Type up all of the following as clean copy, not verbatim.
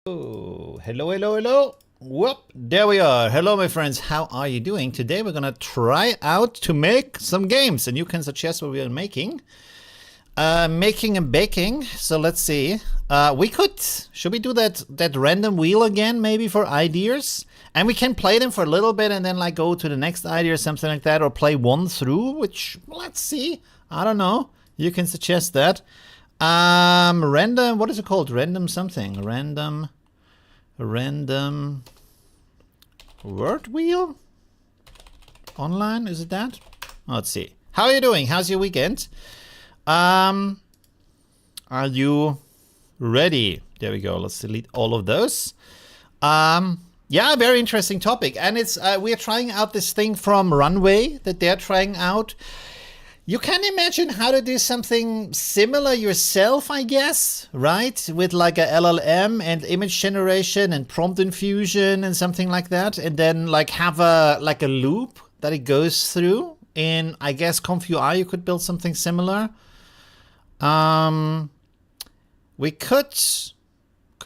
Oh, hello. Whoop, there we are. Hello, my friends. How are you doing? Today we're gonna try out to make some games, and you can suggest what we are making. Making and baking. So let's see. Should we do that random wheel again, maybe for ideas? And we can play them for a little bit and then like go to the next idea or something like that, or play one through, which, let's see. I don't know. You can suggest that. Random, what is it called? Random something. Random word wheel? Online, is it that? Let's see. How are you doing? How's your weekend? Are you ready? There we go. Let's delete all of those. Yeah, very interesting topic. And it's we're trying out this thing from Runway that they're trying out. You can imagine how to do something similar yourself, I guess, right? With like a LLM and image generation and prompt infusion and something like that. And then like have a loop that it goes through. In, I guess, Conf UI, you could build something similar. We could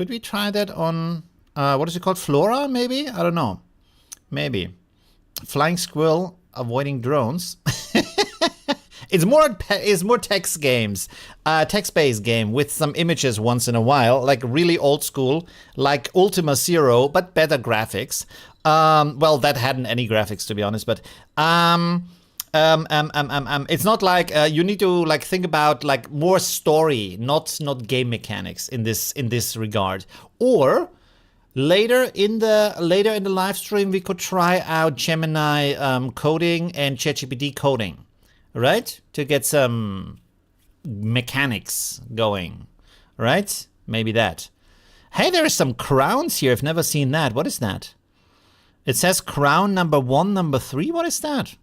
we try that on, what is it called? Flora, maybe? I don't know. Maybe. Flying squirrel avoiding drones. It's more text games, text-based game with some images once in a while, like really old school, like Ultima Zero, but better graphics. Well, that hadn't any graphics to be honest, but it's not like you need to like think about like more story, not game mechanics in this regard. Or later in the live stream, we could try out Gemini coding and ChatGPT coding. Right? To get some mechanics going. Right? Maybe that. Hey, there are some crowns here. I've never seen that. What is that? It says crown number 1, number 3. What is that?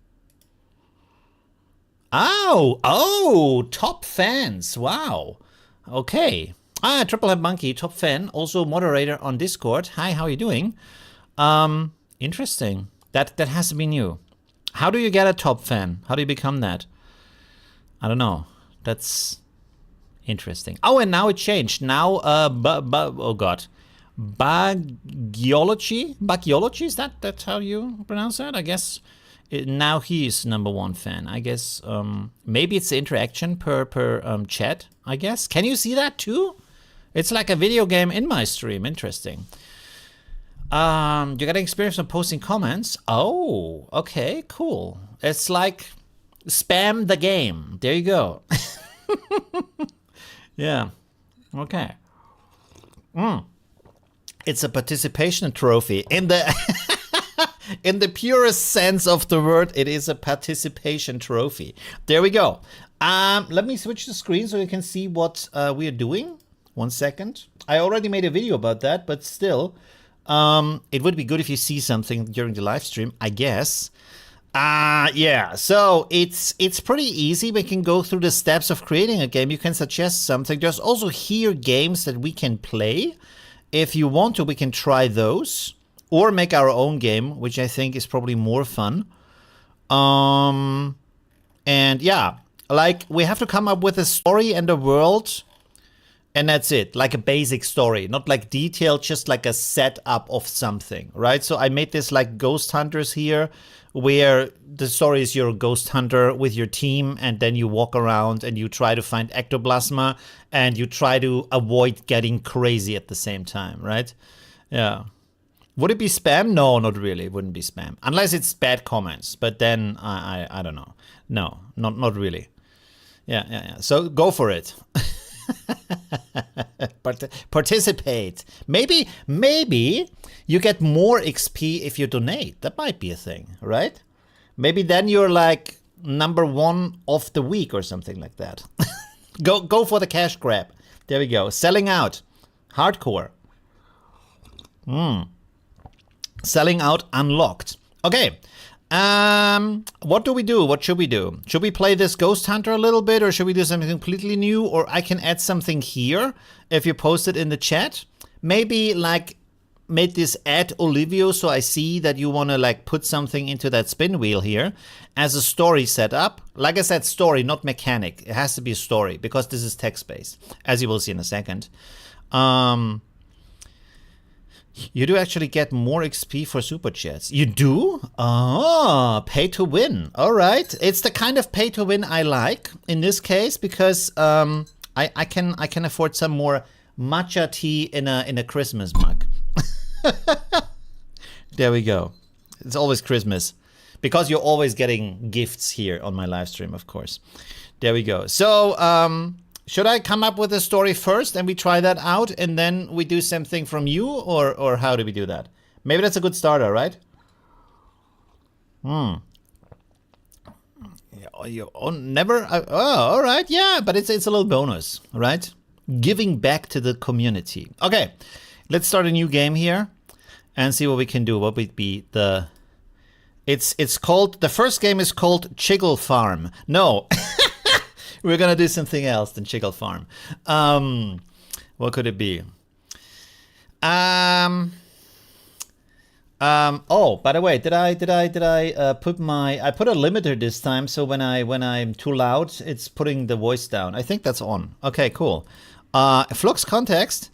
Oh, top fans. Wow. Okay. Triple Head Monkey, top fan. Also moderator on Discord. Hi, how are you doing? Interesting. That has to be new. How do you get a top fan? How do you become that? I don't know. That's interesting. Oh, and now it changed. Now, oh god, Bagiology. Is that's how you pronounce that? I guess now he is number 1 fan. I guess maybe it's the interaction per chat. I guess. Can you see that too? It's like a video game in my stream. Interesting. You got experience on posting comments? Oh, okay, cool. It's like spam the game. There you go. Yeah. Okay. It's a participation trophy. In the in the purest sense of the word, it is a participation trophy. There we go. Let me switch the screen so you can see what we are doing. 1 second. I already made a video about that, but still. It would be good if you see something during the live stream, I guess. Yeah, so it's pretty easy. We can go through the steps of creating a game. You can suggest something. There's also here games that we can play. If you want to, we can try those. Or make our own game, which I think is probably more fun. And yeah, like we have to come up with a story and a world. And that's it, like a basic story, not like detailed, just like a setup of something, right? So I made this like Ghost Hunters here, where the story is you're a ghost hunter with your team, and then you walk around and you try to find ectoplasma, and you try to avoid getting crazy at the same time, right? Yeah. Would it be spam? No, not really. It wouldn't be spam. Unless it's bad comments, but then I don't know. No, not really. Yeah. So go for it. Participate. Maybe you get more XP if you donate. That might be a thing, right? Maybe then you're like number 1 of the week or something like that. Go for the cash grab. There we go. Selling out. Hardcore. Selling out unlocked. Okay. What do we do? What should we do? Should we play this Ghost Hunter a little bit, or should we do something completely new? Or I can add something here if you post it in the chat. Maybe like make this add Olivio, so I see that you want to like put something into that spin wheel here as a story setup. Like I said, story, not mechanic. It has to be a story because this is text-based, as you will see in a second. You do actually get more XP for super chats. You do? Oh, pay to win. All right. It's the kind of pay to win I like in this case because I can afford some more matcha tea in a Christmas mug. There we go. It's always Christmas because you're always getting gifts here on my live stream, of course. There we go. So, should I come up with a story first and we try that out and then we do something from you, or how do we do that? Maybe that's a good starter, right? You never. Oh, all right. Yeah, but it's a little bonus, right? Giving back to the community. Okay, let's start a new game here and see what we can do. What would be the? It's called. The first game is called Chiggle Farm. No. We're gonna do something else than Chiggle Farm. What could it be? Oh, by the way, did I put I put a limiter this time, so when I'm too loud, it's putting the voice down. I think that's on. Okay, cool. Flux context.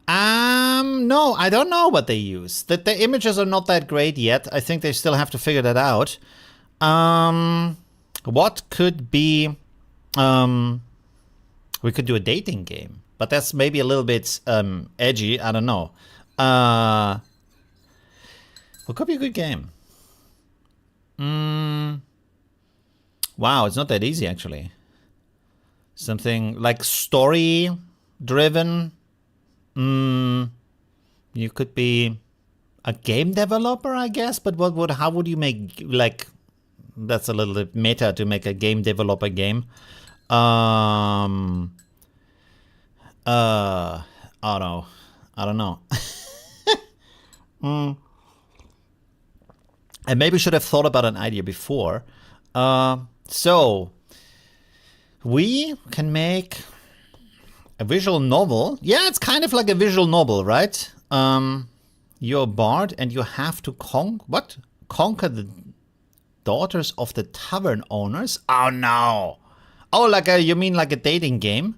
No, I don't know what they use. The images are not that great yet. I think they still have to figure that out. What could be? We could do a dating game, but that's maybe a little bit edgy. I don't know. What could be a good game? Wow, it's not that easy actually. Something like story driven. You could be a game developer, I guess. But how would you make, like? That's a little bit meta to make a game developer game. I don't know. I maybe should have thought about an idea before. So we can make a visual novel. Yeah, it's kind of like a visual novel, right? You're a bard and you have to conquer the daughters of the tavern owners. Oh no. Oh, you mean like a dating game?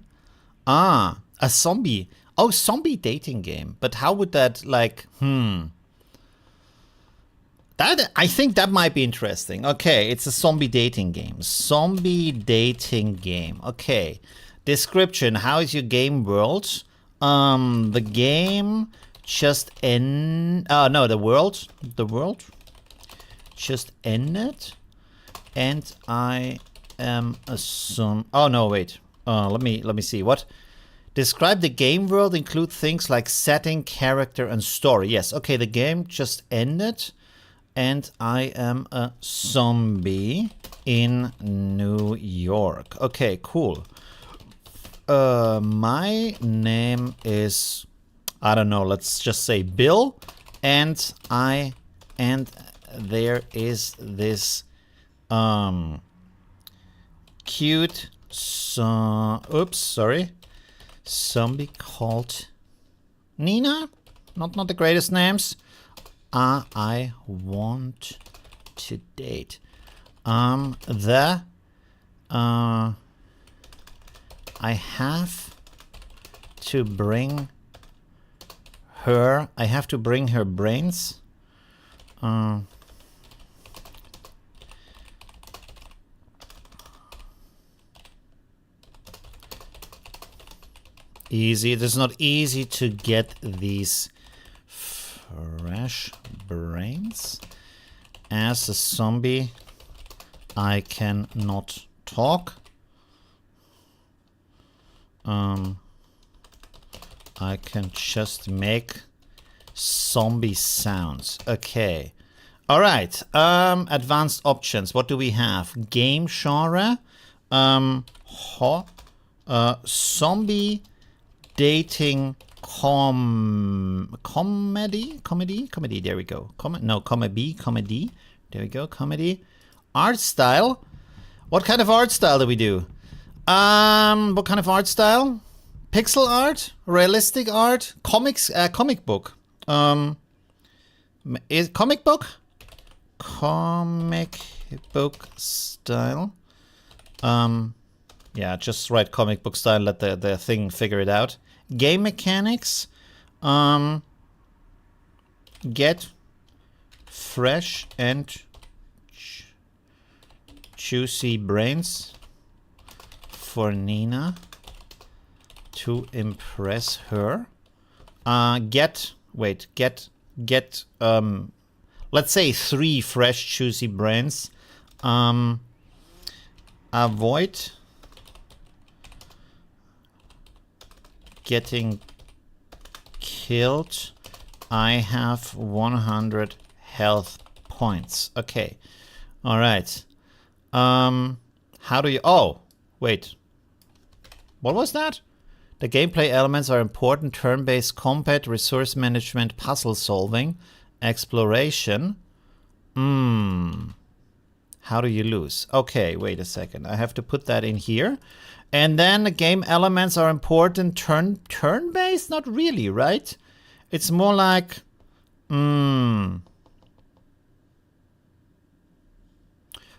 A zombie. Oh, zombie dating game. But how would that That, I think that might be interesting. Okay, it's a zombie dating game. Zombie dating game. Okay. Description. How is your game world? The game just the world just ended. And I am oh no, wait. Let me see. What? Describe the game world, include things like setting, character, and story. Yes, okay, the game just ended. And I am a zombie in New York. Okay, cool. My name is, I don't know, let's just say Bill. And there is this cute zombie called Nina. Not the greatest names. I want to date. I have to bring her. I have to bring her brains. Easy. It is not easy to get these fresh brains. As a zombie, I cannot talk. I can just make zombie sounds. Okay. All right. Advanced options. What do we have? Game genre. Zombie dating comedy. There we go. Comedy. There we go. Comedy. Art style. What kind of art style do we do? What kind of art style? Pixel art, realistic art, comics, comic book. Is comic book? Comic book style. Yeah, just write comic book style. Let the thing figure it out. Game mechanics. get fresh and juicy brains for Nina to impress her. Get let's say 3 fresh juicy brains. Avoid getting killed. I have 100 health points. Okay. All right. How do you... Oh, wait. What was that? The gameplay elements are important. Turn-based combat, resource management, puzzle solving, exploration. How do you lose? Okay, wait a second. I have to put that in here. And then the game elements are important. Turn-based? Not really, right? It's more like...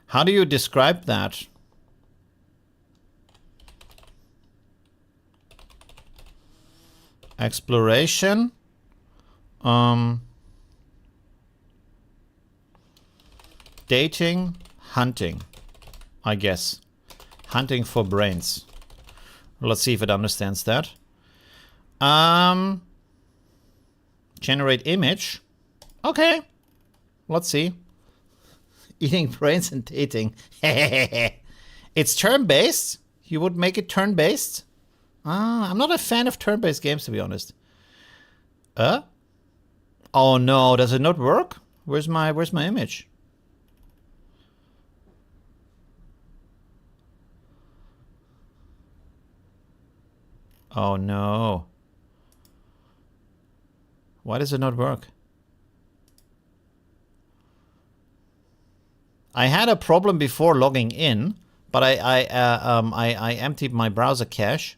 How do you describe that? Exploration. Dating. Hunting. I guess. Hunting for brains. Let's see if it understands that. Generate image. Okay. Let's see. Eating brains and dating. It's turn-based. You would make it turn-based? I'm not a fan of turn-based games, to be honest. Oh no, does it not work? Where's my image? Oh no. Why does it not work? I had a problem before logging in, but I emptied my browser cache.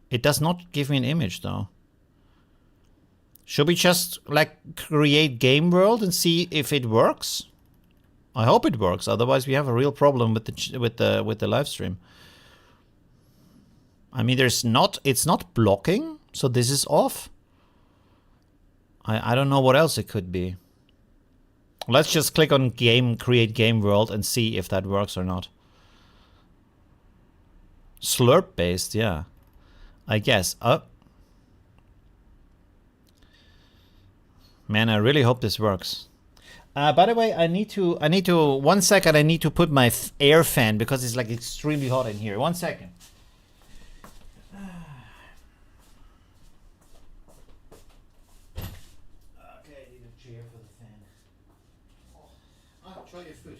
It does not give me an image though. Should we just like create game world and see if it works? I hope it works. Otherwise, we have a real problem with the live stream. I mean, it's not blocking, so this is off. I don't know what else it could be. Let's just click on create game world and see if that works or not. Slurp based, yeah. I guess. Man, I really hope this works. By the way, I need to 1 second, I need to put my air fan because it's like extremely hot in here. 1 second. Try your food.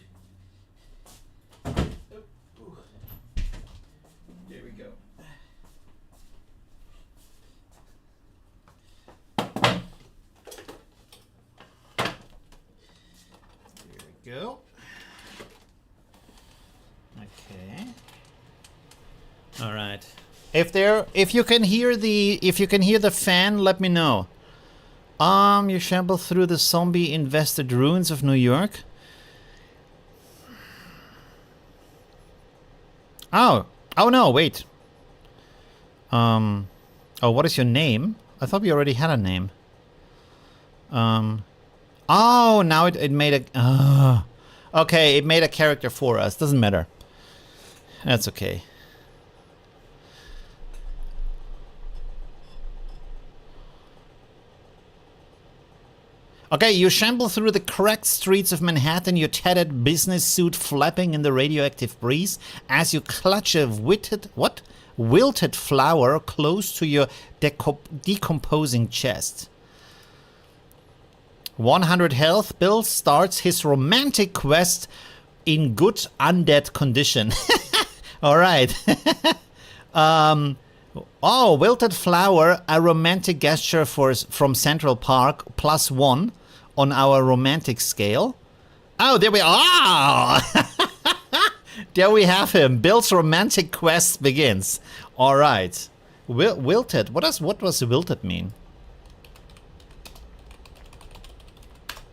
There we go. There we go. Okay. All right. If you can hear the fan, let me know. You shamble through the zombie-infested ruins of New York. Oh no, wait. Oh, what is your name? I thought we already had a name. Oh, now it made a... okay, it made a character for us. Doesn't matter. That's okay. Okay, you shamble through the cracked streets of Manhattan, your tattered business suit flapping in the radioactive breeze as you clutch a wilted flower close to your decomposing chest. 100 health. Bill starts his romantic quest in good undead condition. All right. Oh, wilted flower, a romantic gesture from Central Park, +1 on our romantic scale. Oh, there we are. There we have him. Bill's romantic quest begins. All right. Wilted. What does wilted mean?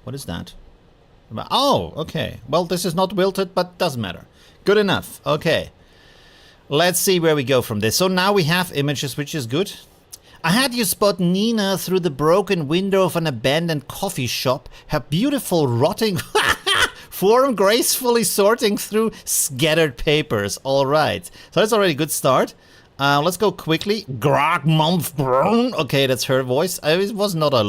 What is that? Oh, okay. Well, this is not wilted, but doesn't matter. Good enough. Okay. Let's see where we go from this. So now we have images, which is good. I had you spot Nina through the broken window of an abandoned coffee shop, her beautiful rotting form gracefully sorting through scattered papers. All right. So that's already a good start. Let's go quickly. Grog month brown. Okay, that's her voice. It was not a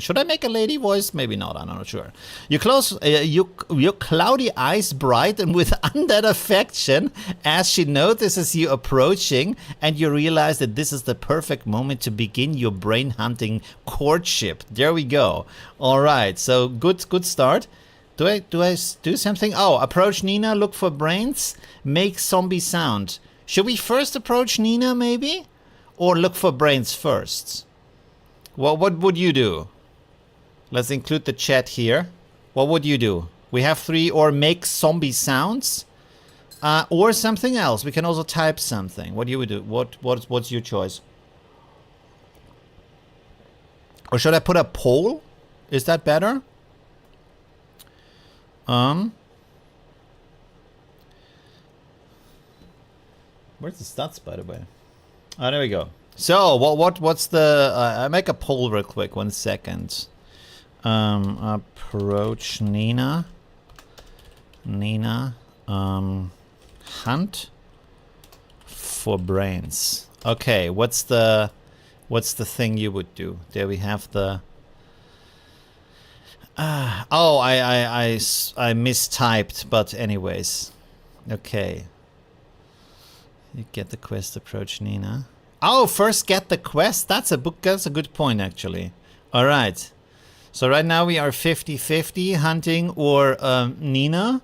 should I make a lady voice? Maybe not. I'm not sure. You close your cloudy eyes brighten with undead affection as she notices you approaching, and you realize that this is the perfect moment to begin your brain hunting courtship. There we go. All right. So good start. Do I do something? Oh, approach Nina. Look for brains. Make zombie sound. Should we first approach Nina, maybe? Or look for brains first? Well, what would you do? Let's include the chat here. What would you do? We have 3, or make zombie sounds. Or something else. We can also type something. What do you do? What's your choice? Or should I put a poll? Is that better? Where's the stats, by the way? Oh, there we go. So, what's the... I make a poll real quick. 1 second. Approach Nina. Hunt for brains. Okay, what's the thing you would do? There we have the... oh, I mistyped, but anyways. Okay. You get the quest, approach Nina. Oh, first get the quest? That's a good point, actually. All right. So right now we are 50-50, hunting or Nina.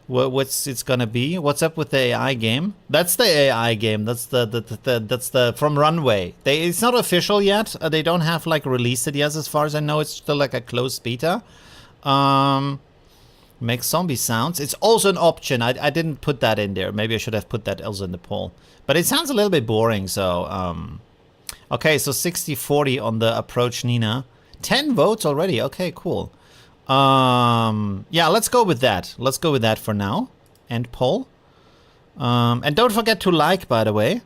What's it's gonna be? What's up with the AI game? That's the AI game. That's the from Runway. It's not official yet. They don't have like released it yet, as far as I know. It's still like a closed beta. Make zombie sounds. It's also an option. I didn't put that in there. Maybe I should have put that also in the poll. But it sounds a little bit boring, so... okay, so 60-40 on the approach Nina. 10 votes already. Okay, cool. Yeah, let's go with that. Let's go with that for now. End poll. And don't forget to like, by the way,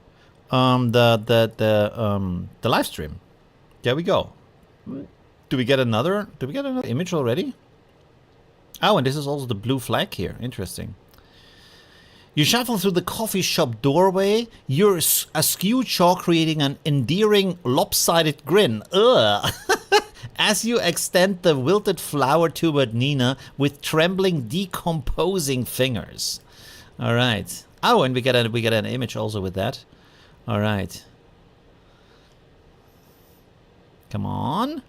the live stream. There we go. Do we get another image already? Oh, and this is also the blue flag here. Interesting. You shuffle through the coffee shop doorway, your askew jaw creating an endearing, lopsided grin. Ugh. As you extend the wilted flower toward Nina with trembling, decomposing fingers. All right. Oh, and we get an image also with that. All right. Come on.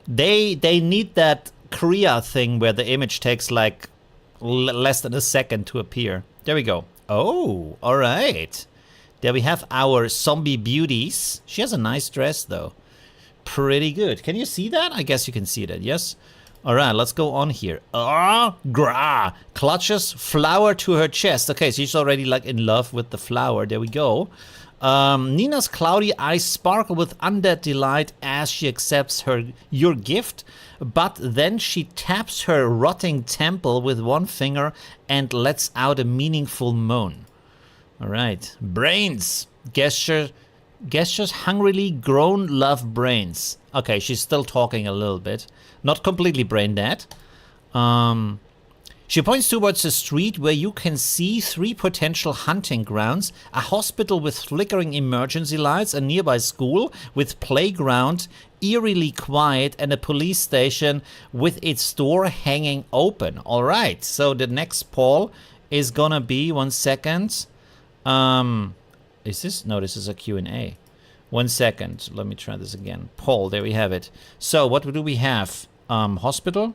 They need that Korea thing where the image takes like less than a second to appear. There we go. Oh, all right. There we have our zombie beauties. She has a nice dress though. Pretty good. Can you see that? I guess you can see that, yes? All right, let's go on here. Clutches flower to her chest. Okay, so she's already like in love with the flower. There we go. Nina's cloudy eyes sparkle with undead delight as she accepts your gift, but then she taps her rotting temple with one finger and lets out a meaningful moan. All right. Brains. Gestures hungrily grown love brains. Okay, she's still talking a little bit. Not completely brain dead. She points towards a street where you can see 3 potential hunting grounds, a hospital with flickering emergency lights, a nearby school with playground, eerily quiet, and a police station with its door hanging open. All right, so the next poll is gonna be, 1 second. Is this? No, this is a Q&A. 1 second, let me try this again. Poll, there we have it. So what do we have? Hospital.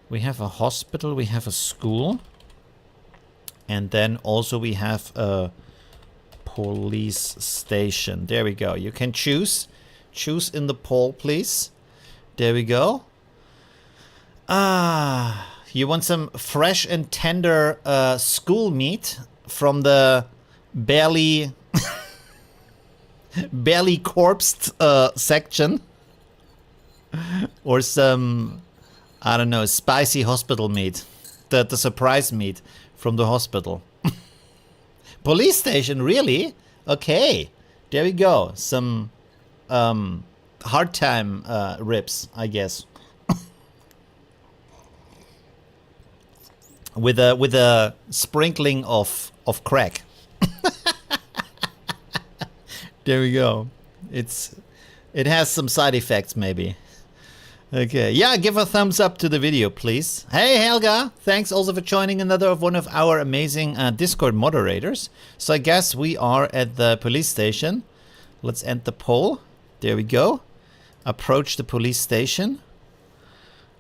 We have a hospital, we have a school, and then also we have a police station. There we go. You can choose. Choose in the poll, please. There we go. You want some fresh and tender school meat from the barely corpsed section, or some, I don't know, spicy hospital meat. The surprise meat from the hospital. Police station, really? Okay, there we go. Some hard time ribs, I guess. with a sprinkling of crack. There we go. It has some side effects maybe. Okay, yeah, give a thumbs up to the video, please. Hey, Helga, thanks also for joining another one of our amazing Discord moderators. So I guess we are at the police station. Let's end the poll. There we go. Approach the police station.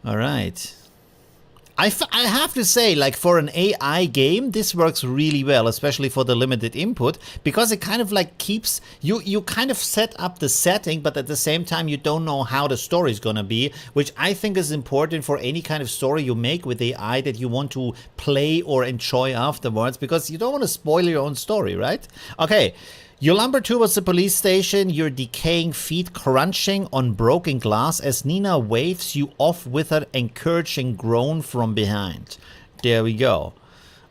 All right. I have to say, like, for an AI game, this works really well, especially for the limited input, because it kind of like keeps you kind of set up the setting, but at the same time you don't know how the story is gonna be, which I think is important for any kind of story you make with AI that you want to play or enjoy afterwards, because you don't want to spoil your own story, right? Okay. You lumber towards the police station, your decaying feet crunching on broken glass as Nina waves you off with her encouraging groan from behind. There we go.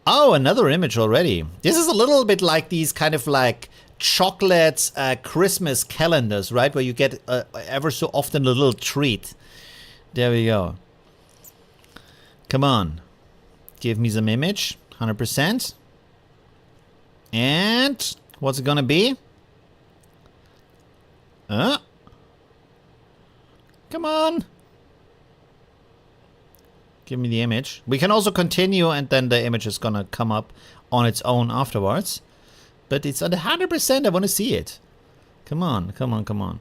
Oh, another image already. This is a little bit like these kind of like chocolate Christmas calendars, right? Where you get ever so often a little treat. There we go. Come on. Give me some image. 100%. And... what's it gonna be? Come on. Give me the image. We can also continue and then the image is gonna come up on its own afterwards. But it's at 100%. I want to see it. Come on, come on, come on.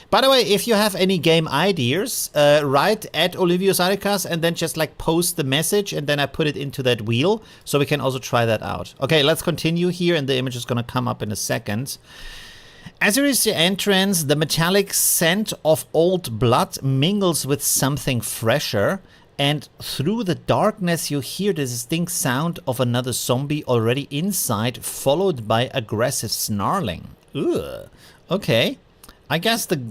By the way, if you have any game ideas, write at Olivio Sarikas and then just like post the message and then I put it into that wheel so we can also try that out. Okay, let's continue here and the image is going to come up in a second. As you reach the entrance, the metallic scent of old blood mingles with something fresher, and through the darkness you hear the distinct sound of another zombie already inside, followed by aggressive snarling. Ugh. Okay. I guess the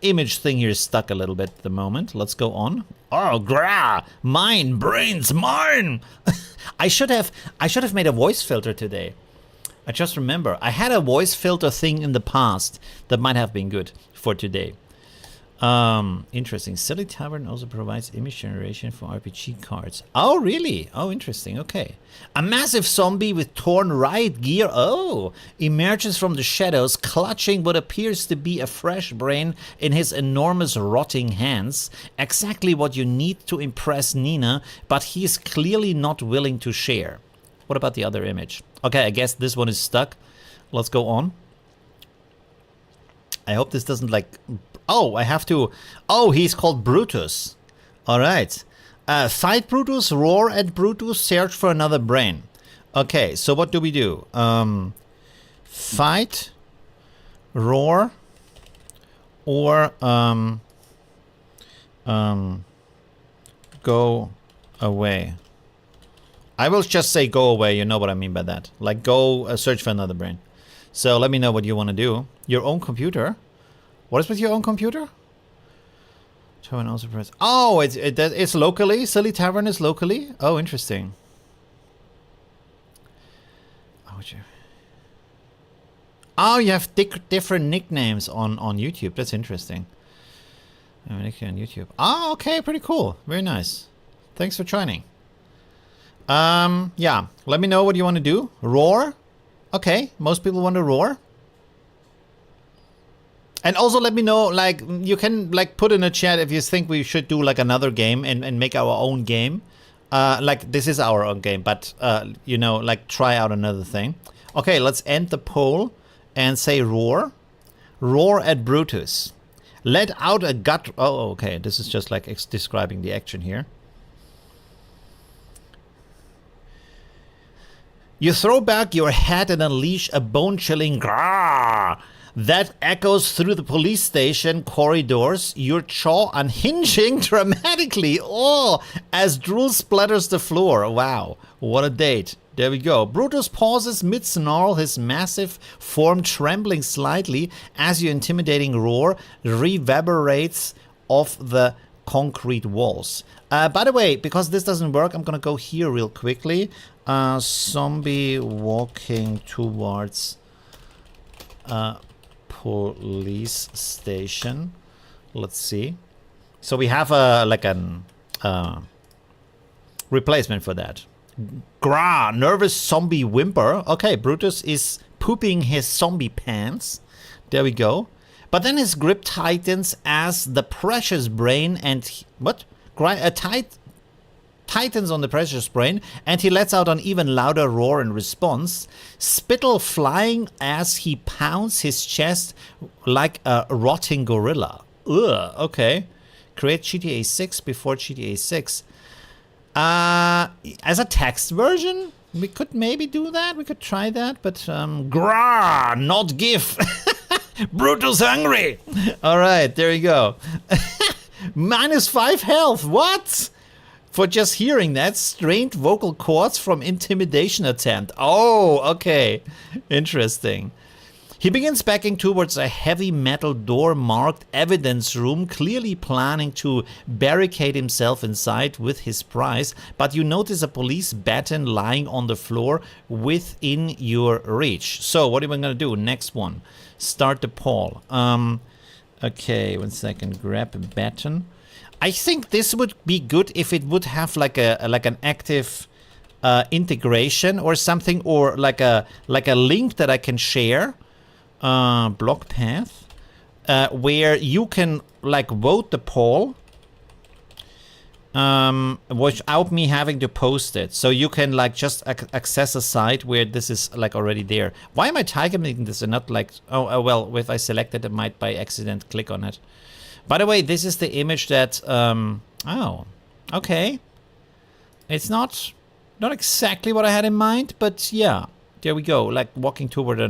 image thing here is stuck a little bit at the moment. Let's go on. Oh, grah! Mine, brains, mine! I should have made a voice filter today. I just remember. I had a voice filter thing in the past that might have been good for today. Interesting. Silly Tavern also provides image generation for RPG cards. Oh, really? Oh, interesting. Okay. A massive zombie with torn riot gear, emerges from the shadows, clutching what appears to be a fresh brain in his enormous rotting hands. Exactly what you need to impress Nina, but he's clearly not willing to share. What about the other image? Okay, I guess this one is stuck. Let's go on. I hope this doesn't like... oh, I have to... oh, he's called Brutus. All right. Fight Brutus, roar at Brutus, search for another brain. Okay, so what do we do? Fight, roar, or go away. I will just say go away, you know what I mean by that. Like go search for another brain. So let me know what you want to do. Your own computer? What is with your own computer? Tavern also press. Oh, it's locally. Silly Tavern is locally. Oh, interesting. Oh, you have different nicknames on YouTube. That's interesting. Nickname on YouTube. Oh, okay, pretty cool. Very nice. Thanks for joining. Yeah. Let me know what you want to do. Roar. Okay, most people want to roar. And also let me know, like, you can, like, put in a chat if you think we should do, like, another game and make our own game. Like, this is our own game, but, you know, like, try out another thing. Okay, let's end the poll and say roar. Roar at Brutus. Let out a gut... oh, okay, this is just, like, describing the action here. You throw back your head and unleash a bone-chilling grrr that echoes through the police station corridors, your jaw unhinging dramatically, as drool splatters the floor. Wow, what a date. There we go. Brutus pauses mid-snarl, his massive form trembling slightly as your intimidating roar reverberates off the concrete walls. By the way, because this doesn't work, I'm gonna go here real quickly. Zombie walking towards police station. Let's see. So we have a like an replacement for that. Grah, nervous zombie whimper. Okay, Brutus is pooping his zombie pants. There we go. But then his grip tightens as the precious brain and tightens on the precious brain, and he lets out an even louder roar in response, spittle flying as he pounds his chest like a rotting gorilla. Ugh, okay. Create GTA 6 before GTA 6. As a text version, we could maybe do that. We could try that, but grah, not GIF. Brutus hungry. All right, there you go. -5 health. What? For just hearing that, strained vocal cords from intimidation attempt. Oh, okay. Interesting. He begins backing towards a heavy metal door marked evidence room, clearly planning to barricade himself inside with his prize, but you notice a police baton lying on the floor within your reach. So what are we going to do? Next one. Start the poll. Okay, 1 second. Grab a baton. I think this would be good if it would have like an active integration or something, or like a link that I can share. Block path, where you can like vote the poll without me having to post it. So you can like just access a site where this is like already there. Why am I typing this and not like, oh well, if I select it, I might by accident click on it. By the way, this is the image that, oh, okay. It's not exactly what I had in mind, but yeah, there we go. Like walking toward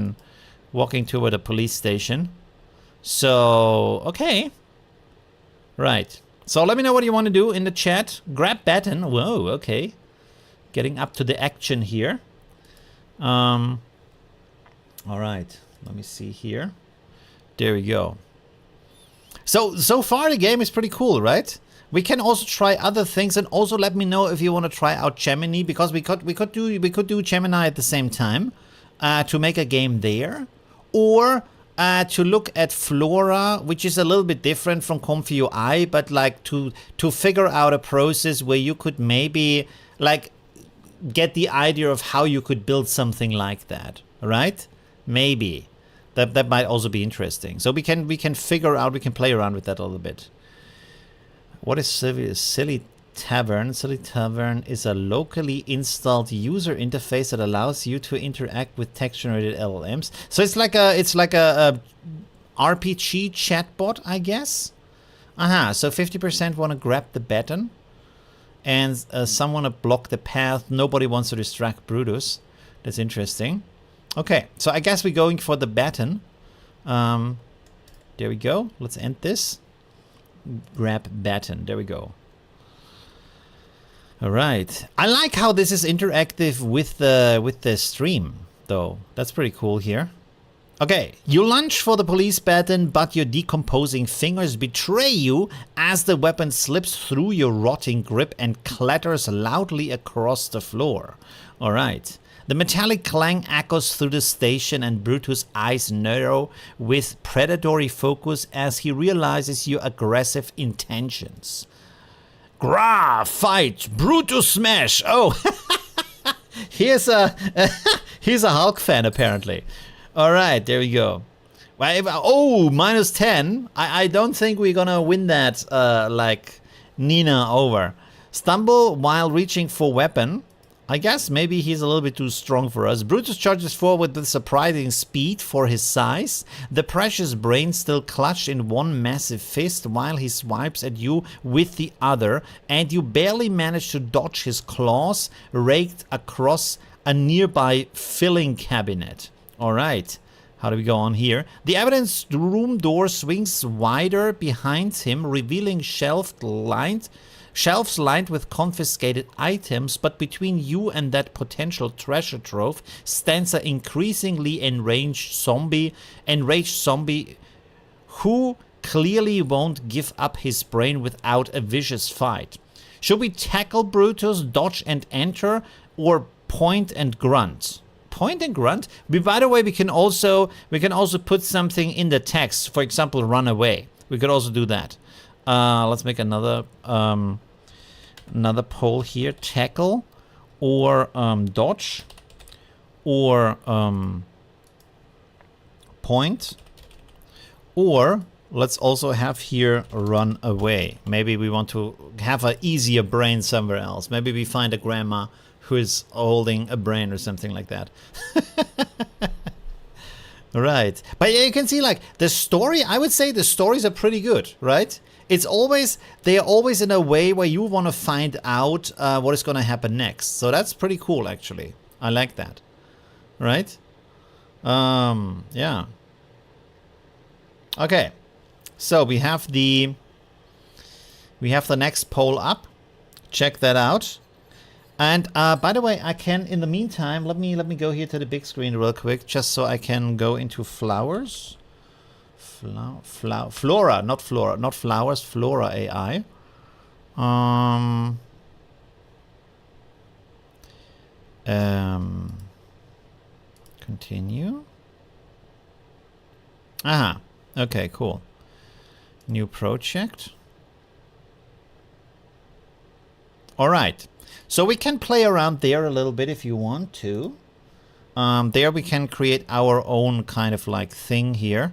a police station. So, okay. Right. So let me know what you want to do in the chat. Grab baton. Whoa, okay. Getting up to the action here. All right. Let me see here. There we go. So far the game is pretty cool, right? We can also try other things, and also let me know if you want to try out Gemini, because we could do Gemini at the same time to make a game there. Or to look at Flora, which is a little bit different from Confronting AI, but like to figure out a process where you could maybe like get the idea of how you could build something like that, right? Maybe that might also be interesting. So we can figure out, we can play around with that a little bit. What is Silly Tavern? Silly Tavern is a locally installed user interface that allows you to interact with text-generated LLMs. So it's like a RPG chatbot, I guess. So 50% want to grab the baton, and some want to block the path. Nobody wants to distract Brutus. That's interesting. Okay, so I guess we're going for the baton. There we go. Let's end this. Grab baton. There we go. All right. I like how this is interactive with the stream, though. That's pretty cool here. Okay, you lunge for the police baton, but your decomposing fingers betray you as the weapon slips through your rotting grip and clatters loudly across the floor. All right. The metallic clang echoes through the station, and Brutus' eyes narrow with predatory focus as he realizes your aggressive intentions. Grah, fight, Brutus smash. Oh, here's a Hulk fan apparently. All right, there we go. Oh, -10. I don't think we're gonna win that like Nina over. Stumble while reaching for weapon. I guess maybe he's a little bit too strong for us. Brutus charges forward with surprising speed for his size, the precious brain still clutched in one massive fist while he swipes at you with the other, and you barely manage to dodge his claws raked across a nearby filling cabinet. Alright, how do we go on here? The evidence room door swings wider behind him, revealing shelves lined with confiscated items, but between you and that potential treasure trove stands an increasingly enraged zombie who clearly won't give up his brain without a vicious fight. Should we tackle Brutus, dodge and enter, or point and grunt? point and grunt. By the way, we can also put something in the text. For example, run away. We could also do that. Let's make another poll here. Tackle or dodge or point, or let's also have here run away. Maybe we want to have an easier brain somewhere else. Maybe we find a grandma who is holding a brain or something like that. Right. But yeah, you can see like the story, I would say the stories are pretty good, right? They are always in a way where you want to find out what is going to happen next. So that's pretty cool, actually. I like that. Right? Yeah. Okay. So we have the next poll up. Check that out. And by the way, I can, in the meantime, let me go here to the big screen real quick, just so I can go into flowers. Flora, not flowers, Flora AI. Continue. Aha. Okay, cool. New project. All right. So we can play around there a little bit if you want to. There we can create our own kind of like thing here.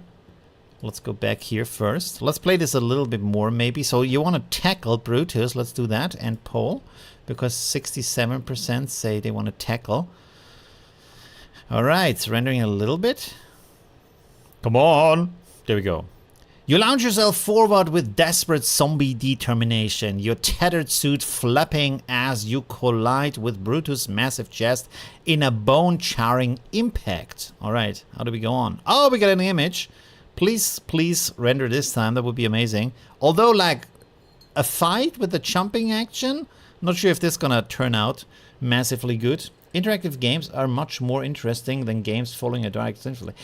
Let's go back here first. Let's play this a little bit more maybe. So you want to tackle Brutus. Let's do that and poll, because 67% say they want to tackle. All right, surrendering a little bit. Come on. There we go. You launch yourself forward with desperate zombie determination, your tattered suit flapping as you collide with Brutus' massive chest in a bone-charring impact. All right, how do we go on? Oh, we got an image. Please render this time. That would be amazing. Although, like, a fight with the jumping action, not sure if this is gonna turn out massively good. Interactive games are much more interesting than games following a direct essentially.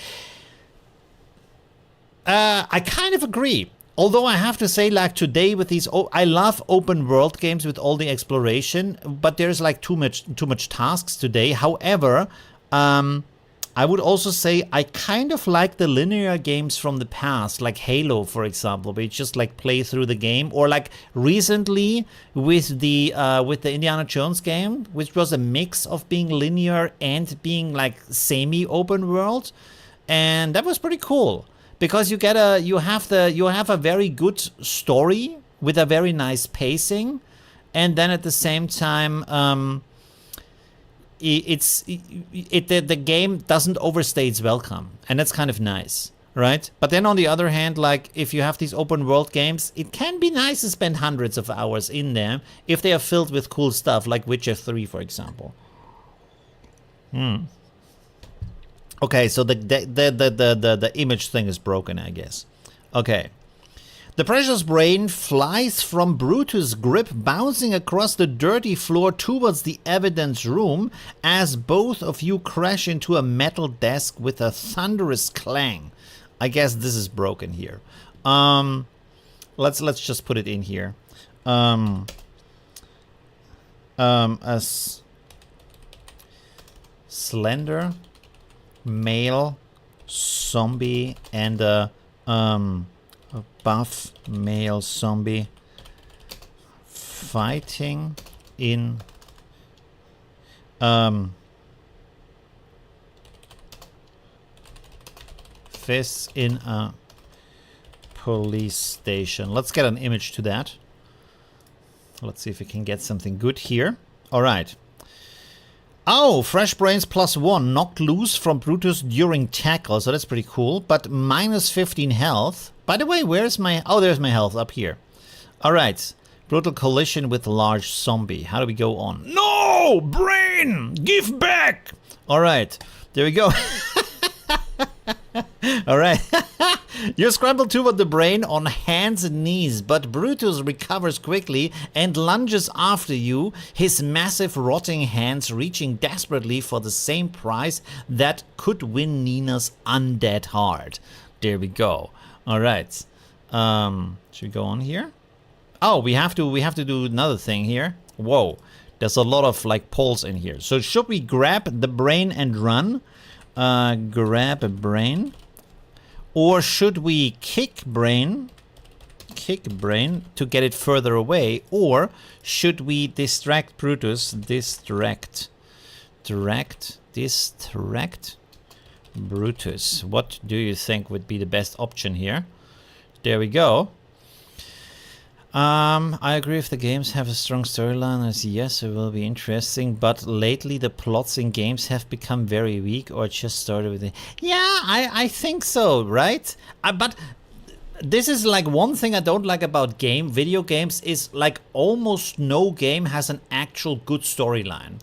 I kind of agree. Although I have to say, like today with these, I love open world games with all the exploration, but there's like too much tasks today. However, I would also say I kind of like the linear games from the past, like Halo, for example, where you just like play through the game, or like recently with the Indiana Jones game, which was a mix of being linear and being like semi-open world, and that was pretty cool. Because you have a very good story with a very nice pacing, and then at the same time, the game doesn't overstay its welcome, and that's kind of nice, right? But then on the other hand, like if you have these open world games, it can be nice to spend hundreds of hours in them if they are filled with cool stuff, like Witcher 3, for example. Okay, so the image thing is broken, I guess. Okay. The precious brain flies from Brutus' grip, bouncing across the dirty floor towards the evidence room as both of you crash into a metal desk with a thunderous clang. I guess this is broken here. Let's just put it in here. A slender male zombie and a buff male zombie fighting in fists in a police station. Let's get an image to that. Let's see if we can get something good here. All right. Oh, fresh brains +1, knocked loose from Brutus during tackle, so that's pretty cool. But minus 15 health. By the way, where's my... Oh, there's my health up here. All right. Brutal collision with large zombie. How do we go on? No! Brain! Give back! All right. There we go. All right. You scramble toward the brain on hands and knees, but Brutus recovers quickly and lunges after you, his massive rotting hands reaching desperately for the same prize that could win Nina's undead heart. There we go. All right. Should we go on here? Oh, we have to do another thing here. Whoa. There's a lot of like poles in here. So should we grab the brain and run? Grab a brain. Or should we kick brain to get it further away? Or should we distract Brutus? Distract Brutus. What do you think would be the best option here? There we go. I agree if the games have a strong storyline, as yes, it will be interesting, but lately the plots in games have become very weak or just started with it. Yeah, I think so, right? But this is like one thing I don't like about video games is like almost no game has an actual good storyline.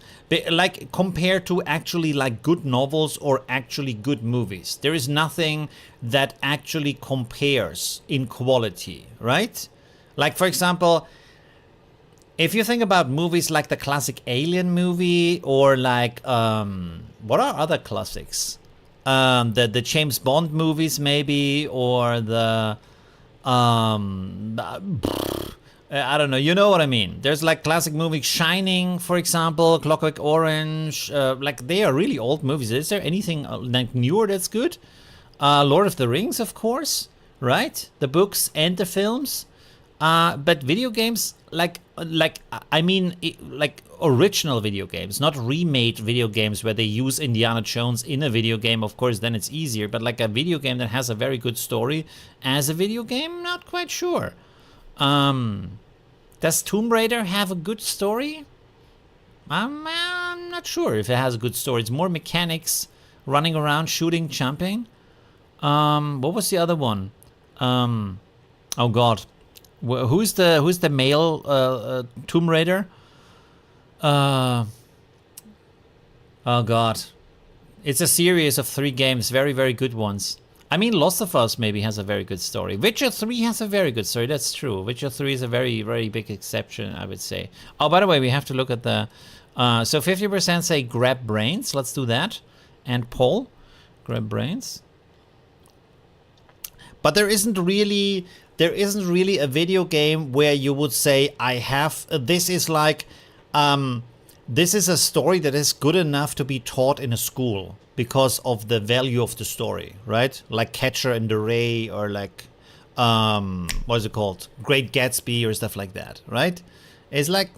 Like compared to actually like good novels or actually good movies. There is nothing that actually compares in quality, right? Like, for example, if you think about movies like the classic Alien movie or like, what are other classics? The James Bond movies maybe, or the, I don't know, you know what I mean. There's like classic movies, Shining, for example, Clockwork Orange, like they are really old movies. Is there anything like newer that's good? Lord of the Rings, of course, right? The books and the films. But video games, like original video games, not remade video games where they use Indiana Jones in a video game, of course, then it's easier. But like a video game that has a very good story as a video game, not quite sure. Does Tomb Raider have a good story? I'm not sure if it has a good story. It's more mechanics, running around, shooting, jumping. What was the other one? Oh God. Who's the male Tomb Raider? Oh God, it's a series of 3 games, very very good ones. I mean, Last of Us maybe has a very good story. Witcher 3 has a very good story. That's true. Witcher 3 is a very very big exception, I would say. Oh, by the way, we have to look at the. So 50% say grab brains. Let's do that. And poll, grab brains. But there isn't really a video game where you would say this is like this is a story that is good enough to be taught in a school because of the value of the story, right? Like Catcher in the Rye or like what is it called? Great Gatsby or stuff like that, right? It's like,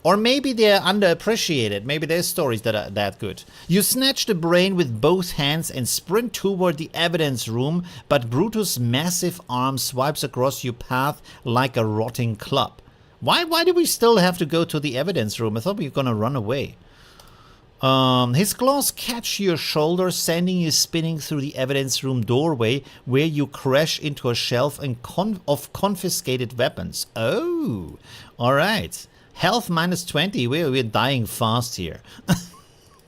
or maybe they're underappreciated. Maybe there's stories that are that good. You snatch the brain with both hands and sprint toward the evidence room, but Brutus' massive arm swipes across your path like a rotting club. Why do we still have to go to the evidence room? I thought we were gonna run away. His claws catch your shoulder, sending you spinning through the evidence room doorway, where you crash into a shelf of confiscated weapons. Oh, all right. Health minus 20. We're dying fast here.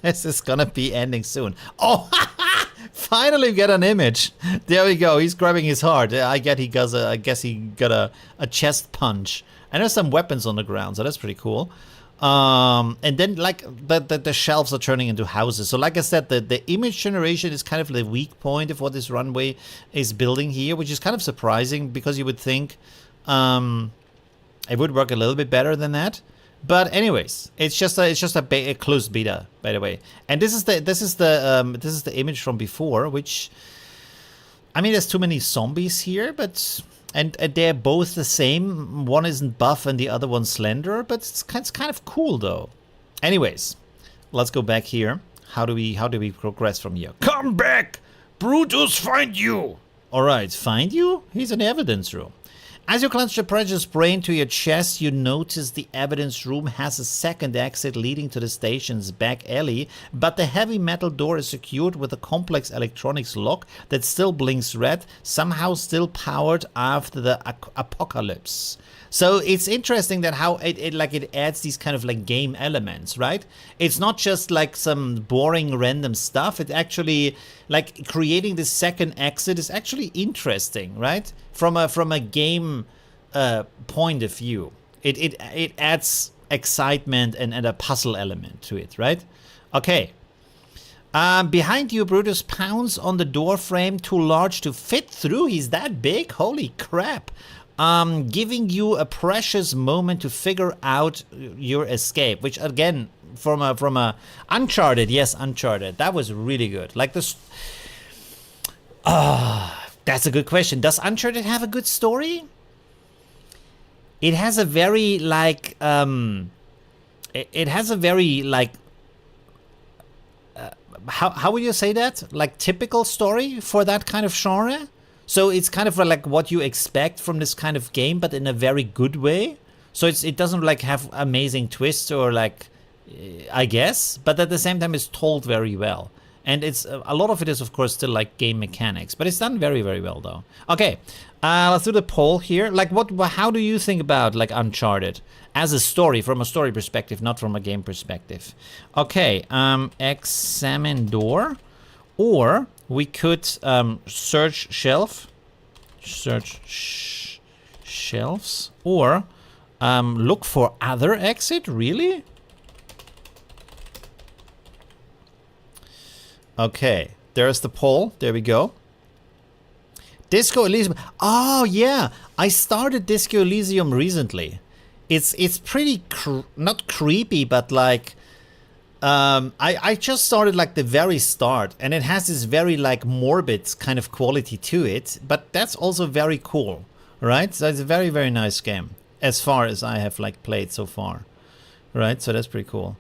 This is gonna be ending soon. Oh, finally get an image. There we go. He's grabbing his heart. I guess he got a chest punch. And there's some weapons on the ground, so that's pretty cool. And then like the shelves are turning into houses. So like I said, the image generation is kind of the weak point of what this runway is building here, which is kind of surprising because you would think it would work a little bit better than that. But anyways, it's just a closed beta, by the way. And this is the image from before, which, I mean, there's too many zombies here, but and they're both the same. One isn't buff and the other one's slender, but it's kind of cool though. Anyways, let's go back here. How do we progress from here? Come back, Brutus, find you. All right, find you? He's in the evidence room. As you clench the precious brain to your chest, you notice the evidence room has a second exit leading to the station's back alley, but the heavy metal door is secured with a complex electronics lock that still blinks red, somehow still powered after the apocalypse. So it's interesting that how it adds these kind of like game elements, right? It's not just like some boring random stuff. It actually, like, creating this second exit is actually interesting, right? From a game point of view, it adds excitement and a puzzle element to it, right? Okay. Behind you, Brutus pounds on the door frame, too large to fit through. He's that big? Holy crap. giving you a precious moment to figure out your escape, which again, from a Uncharted, yes, Uncharted, that was really good. Like this, that's a good question. Does Uncharted have a good story? It has a very like, it has a very like, how would you say that? Like typical story for that kind of genre? So it's kind of like what you expect from this kind of game, but in a very good way. So it doesn't like have amazing twists or like, I guess, but at the same time it's told very well. And it's a lot of it is of course still like game mechanics, but it's done very, very well though. Okay, let's do the poll here. Like how do you think about like Uncharted as a story, from a story perspective, not from a game perspective? Okay, examine door, or we could search shelves, or look for other exit, really? Okay, there's the poll. There we go. Disco Elysium. Oh yeah, I started Disco Elysium recently. It's pretty not creepy, but like I just started like the very start, and it has this very like morbid kind of quality to it. But that's also very cool, right? So it's a very, very nice game as far as I have like played so far, right? So that's pretty cool.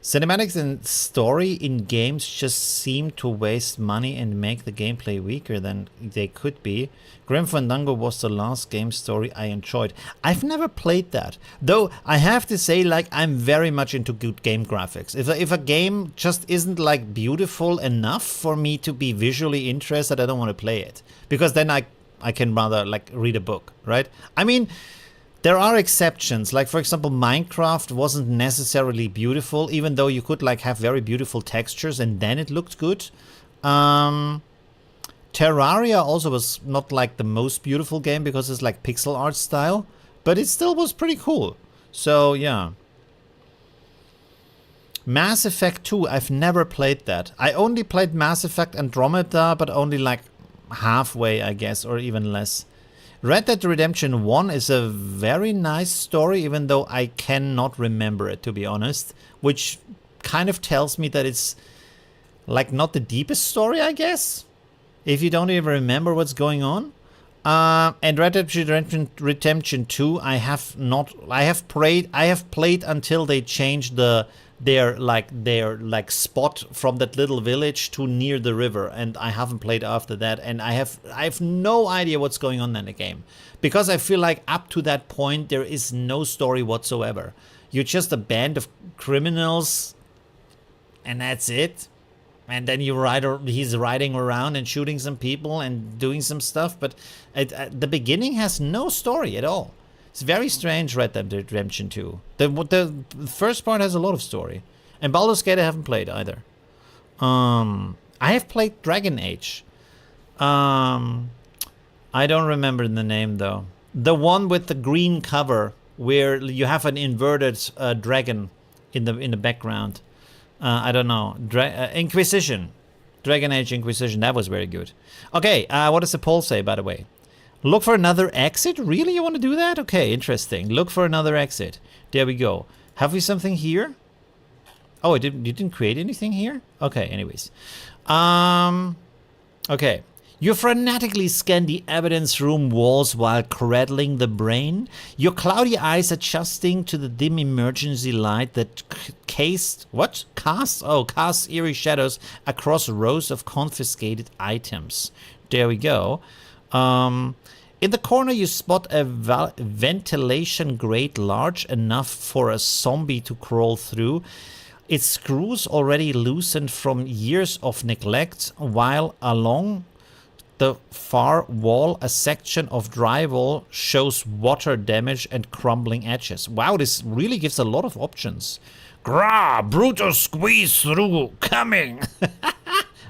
Cinematics and story in games just seem to waste money and make the gameplay weaker than they could be. Grim Fandango was the last game story I enjoyed. I've never played that, though I have to say, like, I'm very much into good game graphics. If a game just isn't like beautiful enough for me to be visually interested, I don't want to play it, because then I can rather like read a book, right? I mean, there are exceptions, like for example, Minecraft wasn't necessarily beautiful, even though you could like have very beautiful textures and then it looked good. Terraria also was not like the most beautiful game because it's like pixel art style, but it still was pretty cool. So yeah. Mass Effect 2, I've never played that. I only played Mass Effect Andromeda, but only like halfway, I guess, or even less. Red Dead Redemption 1 is a very nice story, even though I cannot remember it, to be honest. Which kind of tells me that it's like not the deepest story, I guess, if you don't even remember what's going on. And Red Dead Redemption 2, I have played until they changed their spot from that little village to near the river, and I haven't played after that, and I have no idea what's going on in the game, because I feel like up to that point there is no story whatsoever. You're just a band of criminals and that's it, and then he's riding around and shooting some people and doing some stuff, but the beginning has no story at all. It's very strange, Red Dead Redemption 2. The first part has a lot of story. And Baldur's Gate I haven't played either. I have played Dragon Age. I don't remember the name though. The one with the green cover where you have an inverted dragon in the background. I don't know. Inquisition. Dragon Age Inquisition. That was very good. Okay, what does the poll say, by the way? Look for another exit? Really? You want to do that? Okay, interesting. Look for another exit. There we go. Have we something here? Oh, you didn't create anything here? Okay, anyways. Okay. You frantically scan the evidence room walls while cradling the brain, your cloudy eyes adjusting to the dim emergency light that casts eerie shadows across rows of confiscated items. There we go. In the corner, you spot a ventilation grate large enough for a zombie to crawl through. Its screws already loosened from years of neglect, while along the far wall, a section of drywall shows water damage and crumbling edges. Wow, this really gives a lot of options. Grah, Brutus squeeze through, coming!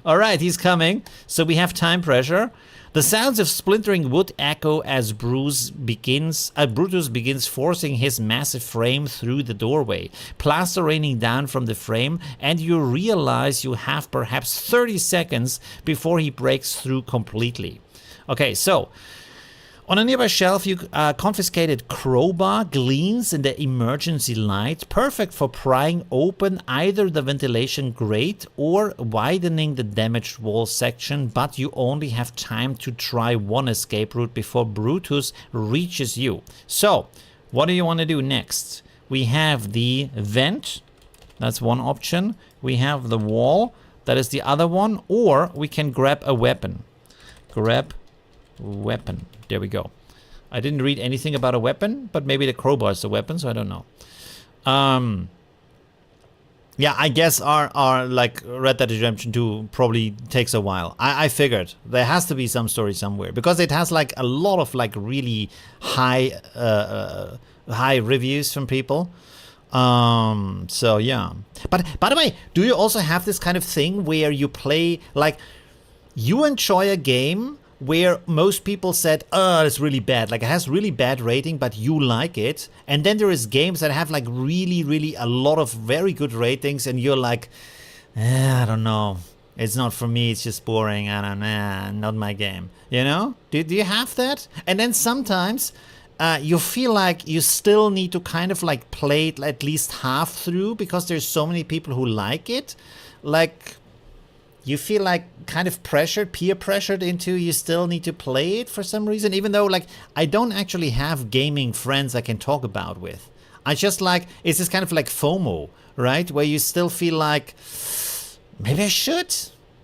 All right, he's coming. So we have time pressure. The sounds of splintering wood echo as Brutus begins forcing his massive frame through the doorway, plaster raining down from the frame, and you realize you have perhaps 30 seconds before he breaks through completely. Okay, so On a nearby shelf, you confiscated crowbar gleams in the emergency light, perfect for prying open either the ventilation grate or widening the damaged wall section, but you only have time to try one escape route before Brutus reaches you. So, what do you want to do next? We have the vent, that's one option. We have the wall, that is the other one, or we can grab a weapon. Grab weapon. There we go. I didn't read anything about a weapon, but maybe the crowbar is a weapon, so I don't know. Yeah, I guess our like Red Dead Redemption 2 probably takes a while. I figured there has to be some story somewhere because it has like a lot of like really high high reviews from people. So yeah. But by the way, do you also have this kind of thing where you play like you enjoy a game where most people said, oh, it's really bad. Like it has really bad rating, but you like it. And then there is games that have like really a lot of very good ratings. And you're like, I don't know. It's not for me. It's just boring. I don't know. Not my game. You know? Do you have that? And then sometimes you feel like you still need to kind of like play it at least half through because there's so many people who like it. Like you feel like kind of pressured, peer pressured into you still need to play it for some reason, even though like I don't actually have gaming friends I can talk about with. I just like, it's this kind of like FOMO, right? Where you still feel like maybe I should.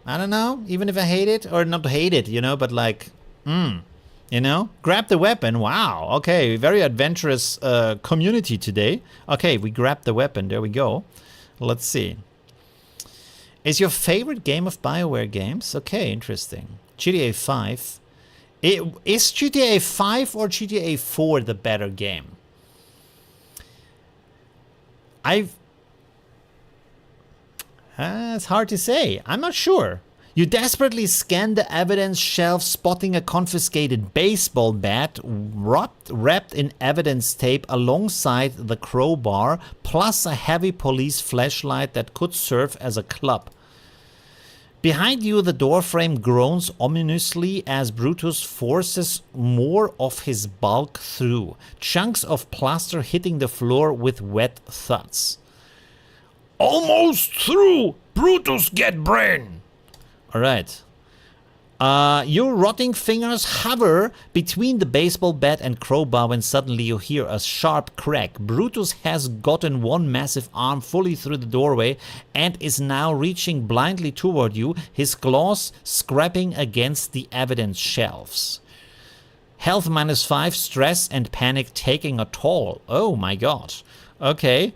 I don't know, even if I hate it or not hate it, you know, but like, you know, grab the weapon. Wow. Okay. Very adventurous community today. Okay. We grabbed the weapon. There we go. Let's see. Is your favorite game of BioWare games? Okay, interesting. GTA 5. Is GTA 5 or GTA 4 the better game? It's hard to say. I'm not sure. You desperately scan the evidence shelf, spotting a confiscated baseball bat wrapped in evidence tape alongside the crowbar, plus a heavy police flashlight that could serve as a club. Behind you, the doorframe groans ominously as Brutus forces more of his bulk through, chunks of plaster hitting the floor with wet thuds. Almost through! Brutus, get brain! Alright. Your rotting fingers hover between the baseball bat and crowbar when suddenly you hear a sharp crack. Brutus has gotten one massive arm fully through the doorway and is now reaching blindly toward you, his claws scraping against the evidence shelves. Health -5, stress and panic taking a toll. Oh my god. Okay.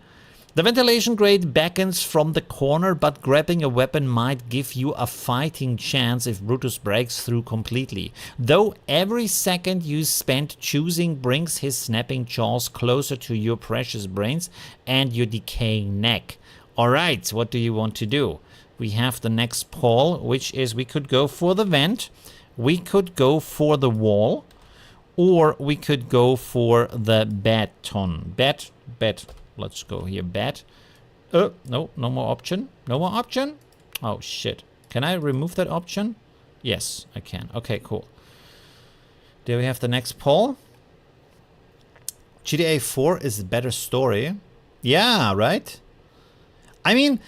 The ventilation grate beckons from the corner, but grabbing a weapon might give you a fighting chance if Brutus breaks through completely. Though every second you spend choosing brings his snapping jaws closer to your precious brains and your decaying neck. Alright, what do you want to do? We have the next poll, which is we could go for the vent, we could go for the wall, or we could go for the baton. Bet. Let's go here, bat. No more option. No more option? Oh, shit. Can I remove that option? Yes, I can. Okay, cool. There we have the next poll. GTA 4 is a better story. Yeah, right? I mean,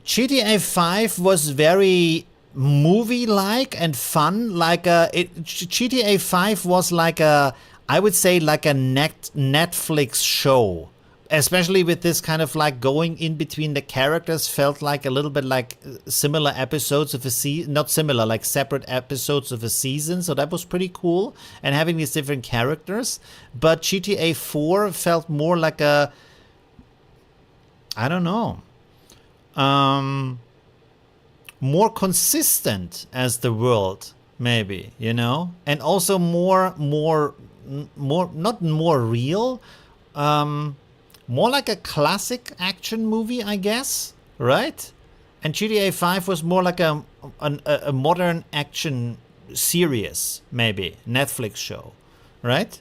GTA 5 was very movie-like and fun. Like, GTA 5 was like a, I would say like a Netflix show. Especially with this kind of like going in between the characters felt like a little bit like similar episodes of a season, not similar, like separate episodes of a season. So that was pretty cool. And having these different characters. But GTA 4 felt more like a, I don't know, more consistent as the world, maybe, you know, and also more, not more real, more like a classic action movie, I guess, right? And GTA 5 was more like a modern action series, maybe, Netflix show, right?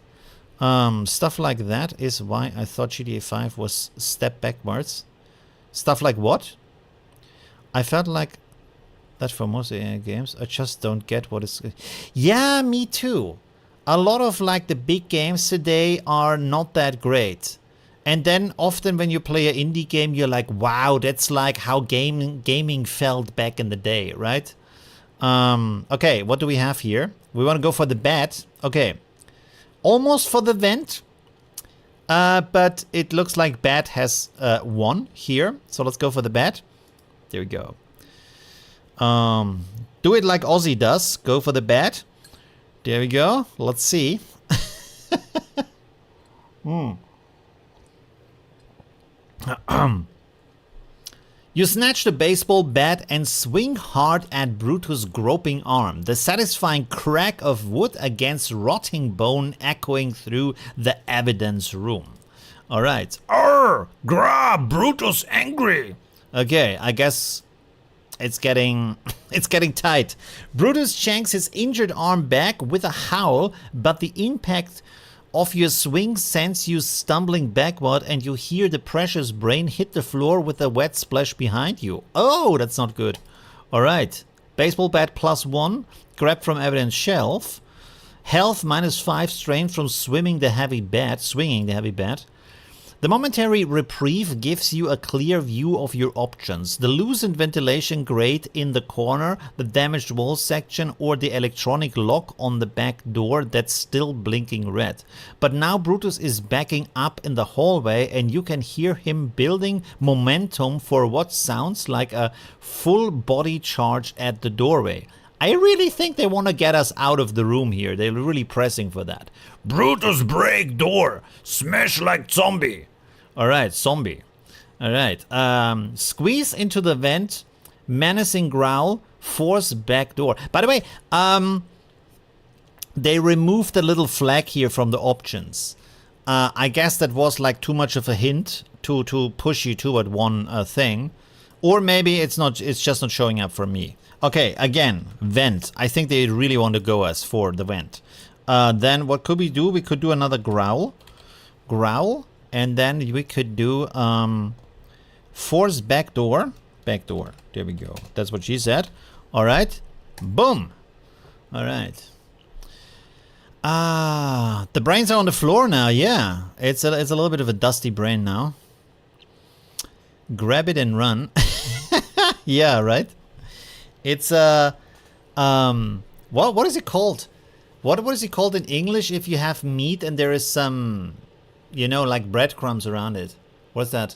Stuff like that is why I thought GTA 5 was step backwards. Stuff like what? I felt like that for most AI games, I just don't get what is... Yeah, me too. a lot of like the big games today are not that great. And then often when you play an indie game, you're like, wow, that's like how gaming felt back in the day, right? Okay, what do we have here? We want to go for the bat. Okay, almost for the vent. But it looks like bat has won here. So let's go for the bat. There we go. Do it like Ozzy does. Go for the bat. There we go. Let's see. You snatch the baseball bat and swing hard at Brutus' groping arm, the satisfying crack of wood against rotting bone echoing through the evidence room. All right. Arr! Grab! Brutus angry! Okay, I guess it's getting tight. Brutus shanks his injured arm back with a howl, but the impact of your swing sends you stumbling backward and you hear the precious brain hit the floor with a wet splash behind you. Oh, that's not good. All right. Baseball bat +1. Grab from evidence shelf. Health -5 strain from swinging the heavy bat. The momentary reprieve gives you a clear view of your options. The loosened ventilation grate in the corner, the damaged wall section, or the electronic lock on the back door that's still blinking red. But now Brutus is backing up in the hallway and you can hear him building momentum for what sounds like a full body charge at the doorway. I really think they want to get us out of the room here. They're really pressing for that. Brutus break door. Smash like zombie. All right, zombie. All right. Squeeze into the vent. Menacing growl. Force back door. By the way, they removed the little flag here from the options. I guess that was like too much of a hint to push you toward one thing. Or maybe it's just not showing up for me. Okay, again, vent. I think they really want to go us for the vent. Then what could we do? We could do another growl. And then we could do force back door. There we go. That's what she said. All right. Boom. All right. The brains are on the floor now. Yeah. It's a little bit of a dusty brain now. Grab it and run. Yeah, right. It's what is it called? What is it called in English if you have meat and there is some, you know, like breadcrumbs around it? What's that?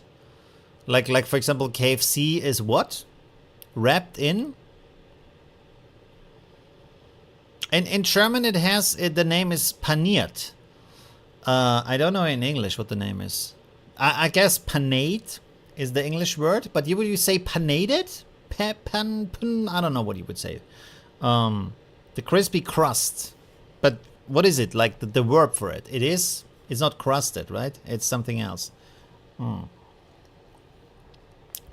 Like for example, KFC is what? Wrapped in? And in German it has the name is paniert. I don't know in English what the name is. I guess panade is the English word, but would you say panaded? I don't know what you would say. The crispy crust. But what is it? Like the verb for it? It's not crusted, right? It's something else.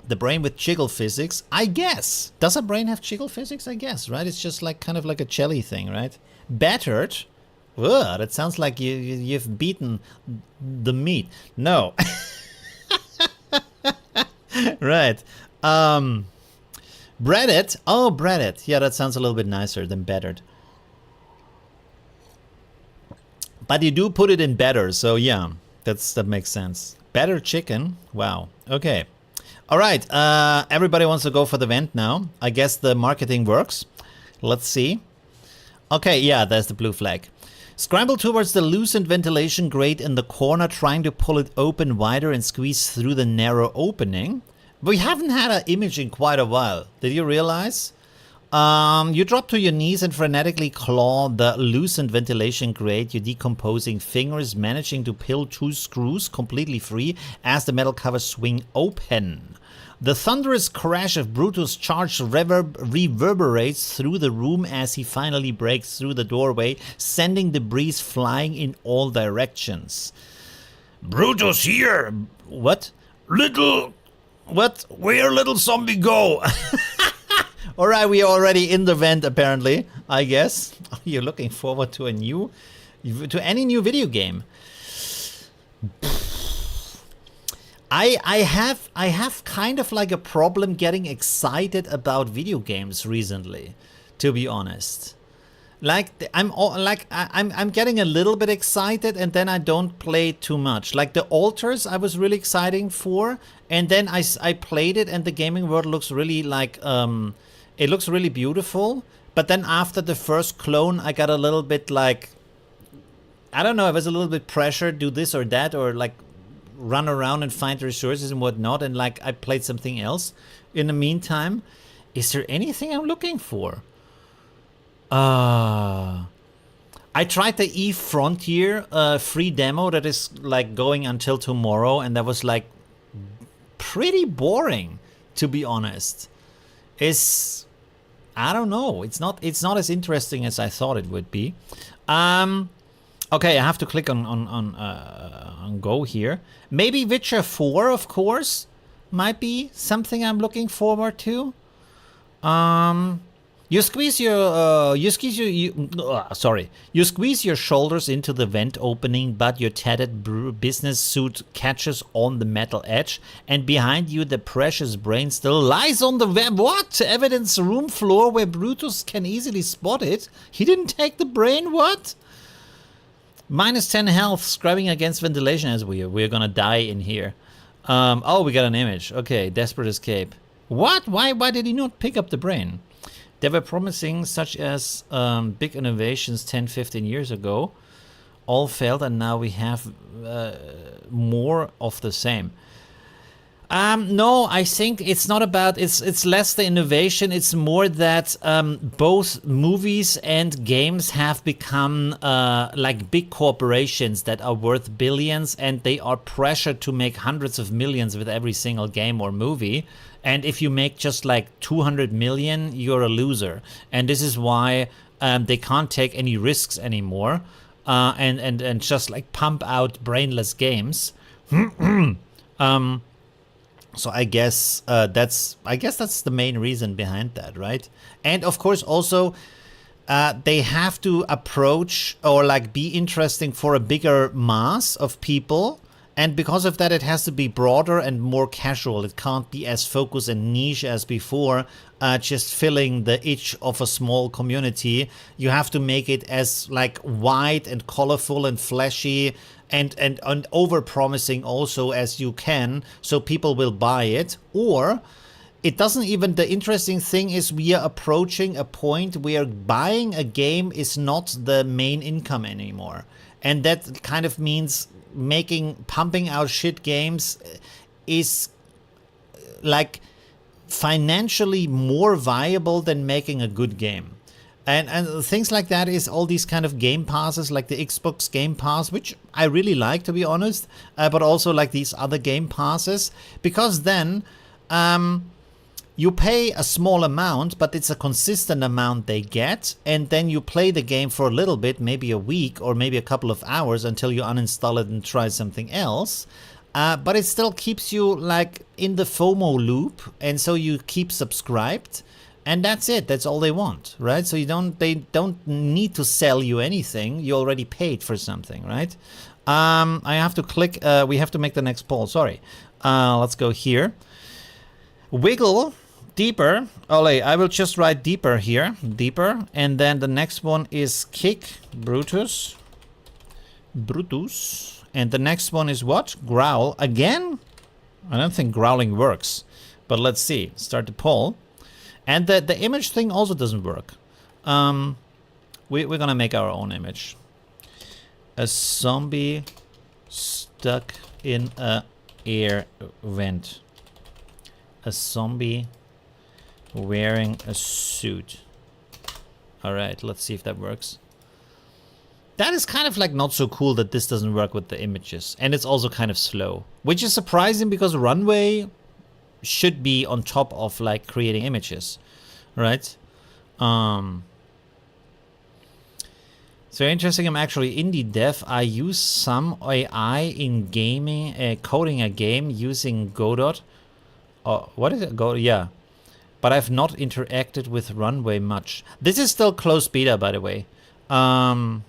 The brain with jiggle physics, I guess. Does a brain have jiggle physics? I guess, right? It's just like kind of like a jelly thing, right? Battered. Ugh, that sounds like you've beaten the meat. No. Right. Breaded. Oh, breaded. Yeah, that sounds a little bit nicer than battered. But you do put it in batter, so yeah, that makes sense. Battered chicken. Wow. Okay. All right. Everybody wants to go for the vent now. I guess the marketing works. Let's see. Okay, yeah, there's the blue flag. Scramble towards the loosened ventilation grate in the corner, trying to pull it open wider and squeeze through the narrow opening. We haven't had an image in quite a while. Did you realize? You drop to your knees and frenetically claw the loosened ventilation grate, your decomposing fingers managing to pull 2 screws completely free as the metal covers swing open. The thunderous crash of Brutus' charge reverberates through the room as he finally breaks through the doorway, sending debris flying in all directions. Brutus here! What? Where little zombie go? Alright, we are already in the vent apparently, I guess. You're looking forward to any new video game. I have kind of like a problem getting excited about video games recently, to be honest. Like I'm getting a little bit excited, and then I don't play too much. Like the altars, I was really exciting for, and then I played it, and the gaming world looks really like it looks really beautiful. But then after the first clone, I got a little bit like, I don't know, I was a little bit pressured, do this or that, or like run around and find resources and whatnot, and like I played something else in the meantime. Is there anything I'm looking for? I tried the Eve Frontier free demo that is like going until tomorrow, and that was like pretty boring, to be honest. I don't know. It's not as interesting as I thought it would be. Okay, I have to click on go here. Maybe Witcher 4, of course, might be something I'm looking forward to. You squeeze your shoulders into the vent opening, but your tattered business suit catches on the metal edge, and behind you the precious brain still lies on the what? Evidence room floor where Brutus can easily spot it. He didn't take the brain, what? Minus 10 health, scrubbing against ventilation as we're gonna die in here. Oh, we got an image. Okay, desperate escape. What? Why did he not pick up the brain? They were promising, such as big innovations 10-15 years ago. All failed, and now we have more of the same. No, I think it's not about, it's less the innovation, it's more that both movies and games have become like big corporations that are worth billions, and they are pressured to make hundreds of millions with every single game or movie. And if you make just like 200 million, you're a loser. And this is why they can't take any risks anymore, and just like pump out brainless games. So I guess that's the main reason behind that, right? And of course also they have to approach or like be interesting for a bigger mass of people. And because of that, it has to be broader and more casual. It can't be as focused and niche as before, just filling the itch of a small community. You have to make it as like wide and colorful and flashy and over-promising also as you can, so people will buy it. Or it doesn't even, the interesting thing is we are approaching a point where buying a game is not the main income anymore. And that kind of means pumping out shit games is like financially more viable than making a good game. And things like that is all these kind of game passes, like the Xbox Game Pass, which I really like, to be honest, but also like these other game passes, because then you pay a small amount, but it's a consistent amount they get, and then you play the game for a little bit, maybe a week or maybe a couple of hours until you uninstall it and try something else. But it still keeps you like in the FOMO loop, and so you keep subscribed, and that's it. That's all they want, right? So they don't need to sell you anything. You already paid for something, right? I have to click. We have to make the next poll. Sorry. Let's go here. Wiggle. Deeper. Ole, I will just write deeper here. Deeper. And then the next one is kick. Brutus. Brutus. And the next one is what? Growl. Again? I don't think growling works. But let's see. Start the poll. And the image thing also doesn't work. We're gonna make our own image. A zombie stuck in a air vent. A zombie wearing a suit. All right, let's see if that works. That is kind of like not so cool that this doesn't work with the images. And it's also kind of slow, which is surprising because Runway should be on top of like creating images, right? It's very interesting. I'm actually indie dev. I use some AI in gaming, coding a game using Godot. Oh, what is it? Godot, yeah. But I've not interacted with Runway much. This is still closed beta, by the way. In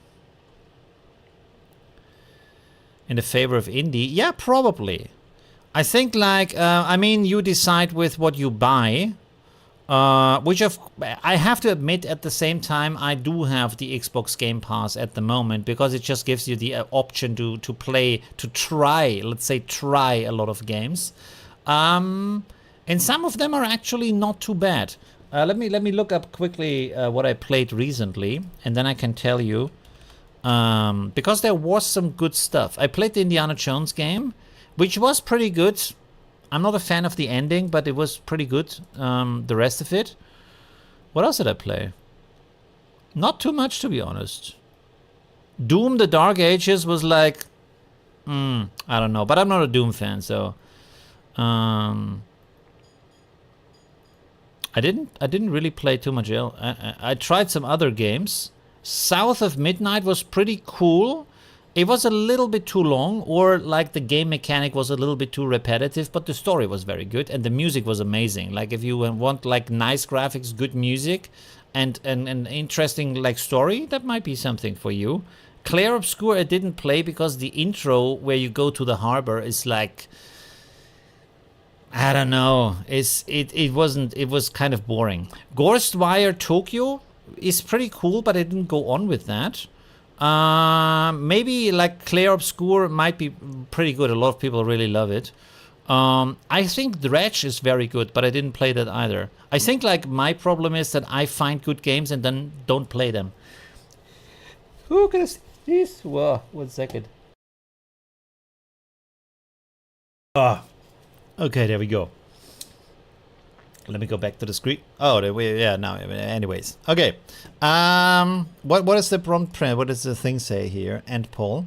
the favor of indie? Yeah, probably. I think like, I mean, you decide with what you buy. Which I have to admit, at the same time, I do have the Xbox Game Pass at the moment, because it just gives you the option to play, to try, let's say try a lot of games. And some of them are actually not too bad. Let me look up quickly what I played recently, and then I can tell you. Because there was some good stuff. I played the Indiana Jones game, which was pretty good. I'm not a fan of the ending, but it was pretty good. The rest of it. What else did I play? Not too much, to be honest. Doom: The Dark Ages was like, I don't know, but I'm not a Doom fan, so I didn't really play too much else. I tried some other games. South of Midnight was pretty cool. It was a little bit too long, or like the game mechanic was a little bit too repetitive, but the story was very good and the music was amazing. Like if you want like nice graphics, good music, and an interesting like story, that might be something for you. Clair Obscur I didn't play because the intro where you go to the harbor is like, I don't know. It was kind of boring. Ghostwire Tokyo is pretty cool, but I didn't go on with that. Maybe like Clair Obscur might be pretty good. A lot of people really love it. I think Dredge is very good, but I didn't play that either. I think like my problem is that I find good games and then don't play them. Who can I see this? Whoa, 1 second. Okay, there we go. Let me go back to the screen. Oh, yeah, now, anyways. Okay. What is the prompt print? What does the thing say here? End poll.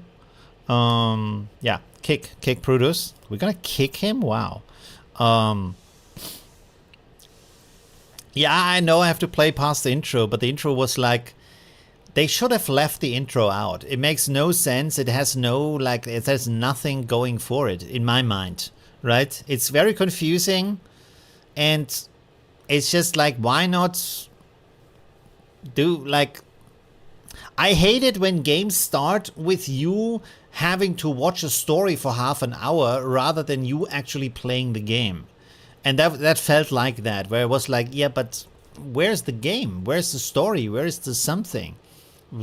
Yeah, kick Brutus. We're gonna kick him? Wow. Yeah, I know I have to play past the intro, but the intro was like, they should have left the intro out. It makes no sense. It has no, like, it has nothing going for it, in my mind, right? It's very confusing, and it's just like, why not do, like, I hate it when games start with you having to watch a story for half an hour rather than you actually playing the game. And that felt like that, where it was like, yeah, but where's the game? Where's the story? Where's the something?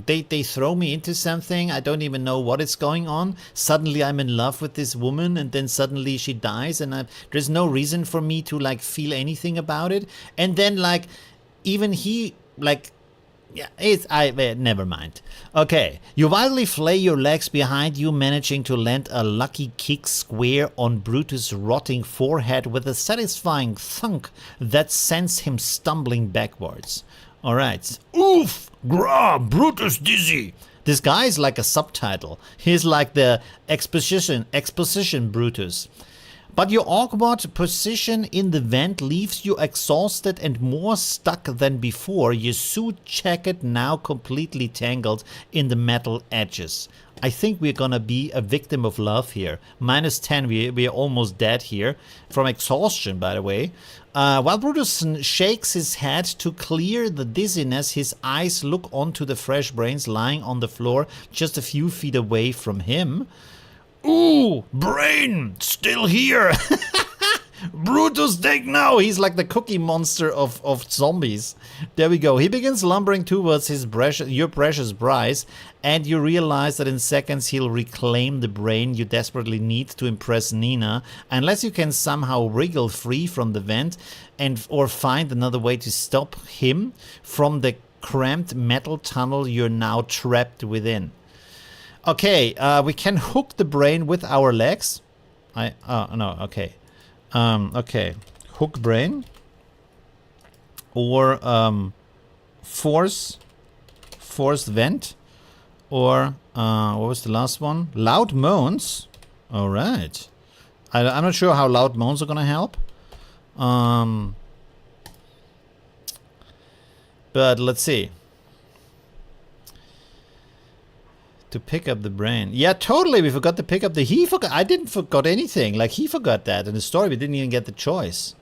They throw me into something, I don't even know what is going on. Suddenly I'm in love with this woman, and then suddenly she dies, and there's no reason for me to like feel anything about it. And then like even he like, yeah, never mind. Okay, you wildly flay your legs behind you, managing to land a lucky kick square on Brutus' rotting forehead with a satisfying thunk that sends him stumbling backwards. All right. Oof! Grah! Brutus dizzy! This guy is like a subtitle. He's like the exposition Brutus. But your awkward position in the vent leaves you exhausted and more stuck than before, your suit jacket now completely tangled in the metal edges. I think we're gonna be a victim of love here. -10, we're almost dead here. From exhaustion, by the way. While Brutus shakes his head to clear the dizziness, his eyes look onto the fresh brains lying on the floor just a few feet away from him. Ooh, brain, still here. Brutus, take now. He's like the cookie monster of zombies. There we go. He begins lumbering towards your precious prize, and you realize that in seconds he'll reclaim the brain you desperately need to impress Nina, unless you can somehow wriggle free from the vent or find another way to stop him from the cramped metal tunnel you're now trapped within. Okay, we can hook the brain with our legs. No, okay. Okay, hook brain, or force vent, or what was the last one? Loud moans. All right. I'm not sure how loud moans are gonna help. But let's see. To pick up the brain. Yeah, totally. We forgot to pick up he forgot. I didn't forgot anything. Like, he forgot that. In the story, we didn't even get the choice.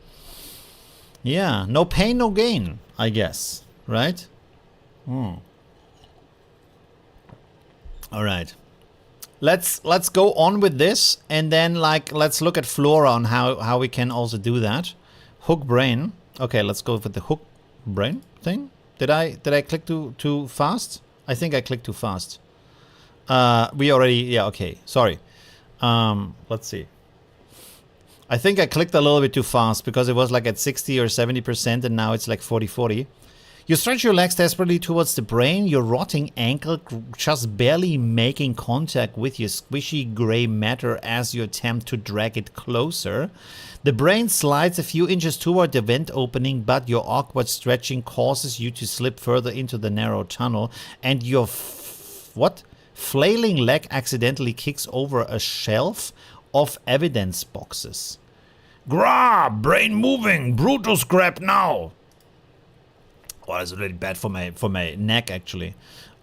Yeah. No pain, no gain, I guess. Right? All right. Let's go on with this. And then, like, let's look at Flora on how we can also do that. Hook brain. Okay, let's go with the hook brain thing. Did I click too fast? I think I clicked too fast. We already, yeah, okay, sorry. Let's see. I think I clicked a little bit too fast because it was like at 60 or 70% and now it's like 40-40. You stretch your legs desperately towards the brain, your rotting ankle just barely making contact with your squishy gray matter as you attempt to drag it closer. The brain slides a few inches toward the vent opening, but your awkward stretching causes you to slip further into the narrow tunnel, and your flailing leg accidentally kicks over a shelf of evidence boxes. Grah! Brain moving! Brutus grab now! Well, that's really bad for my neck, actually.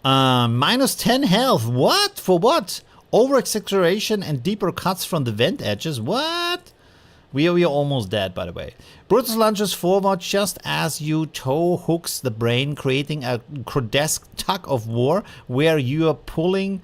Minus 10 health. What? For what? Over-exaggeration and deeper cuts from the vent edges. What? We are almost dead, by the way. Brutus lunges forward just as you toe hooks the brain, creating a grotesque tug of war where you are pulling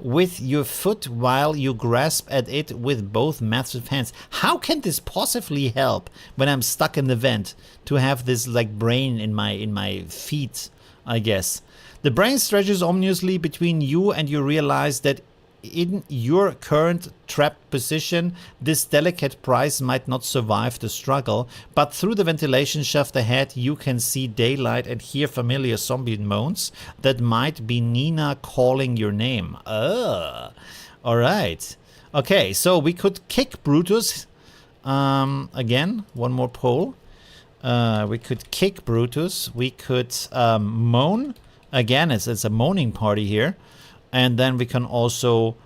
with your foot while you grasp at it with both massive hands. How can this possibly help when I'm stuck in the vent to have this like brain in my feet, I guess. The brain stretches ominously between you and you realize that in your current trapped position, this delicate prize might not survive the struggle, but through the ventilation shaft ahead, you can see daylight and hear familiar zombie moans that might be Nina calling your name. Alright. Okay, so we could kick Brutus. Again, one more poll. We could kick Brutus. We could moan. Again, it's a moaning party here. And then we can also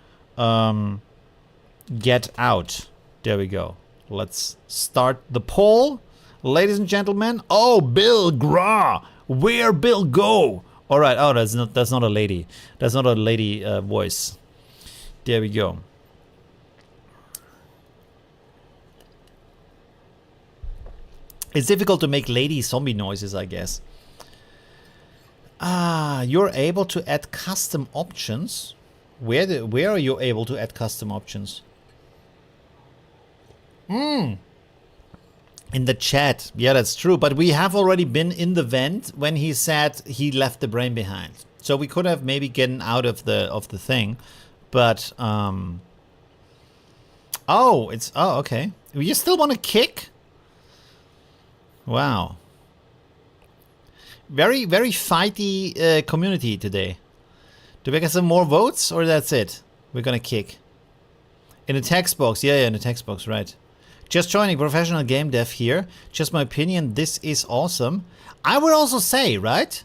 get out. There we go. Let's start the poll. Ladies and gentlemen. Oh, Bill Grah. Where Bill go? All right. Oh, that's not a lady. That's not a lady voice. There we go. It's difficult to make lady zombie noises, I guess. You're able to add custom options. Where are you able to add custom options? In the chat. Yeah, that's true. But we have already been in the vent when he said he left the brain behind. So we could have maybe gotten out of the thing. But oh, okay. You still want to kick? Wow. Very, very fighty community today. Do we get some more votes or that's it? We're gonna kick. In the text box. Yeah, in the text box, right. Just joining, professional game dev here. Just my opinion, this is awesome. I would also say, right?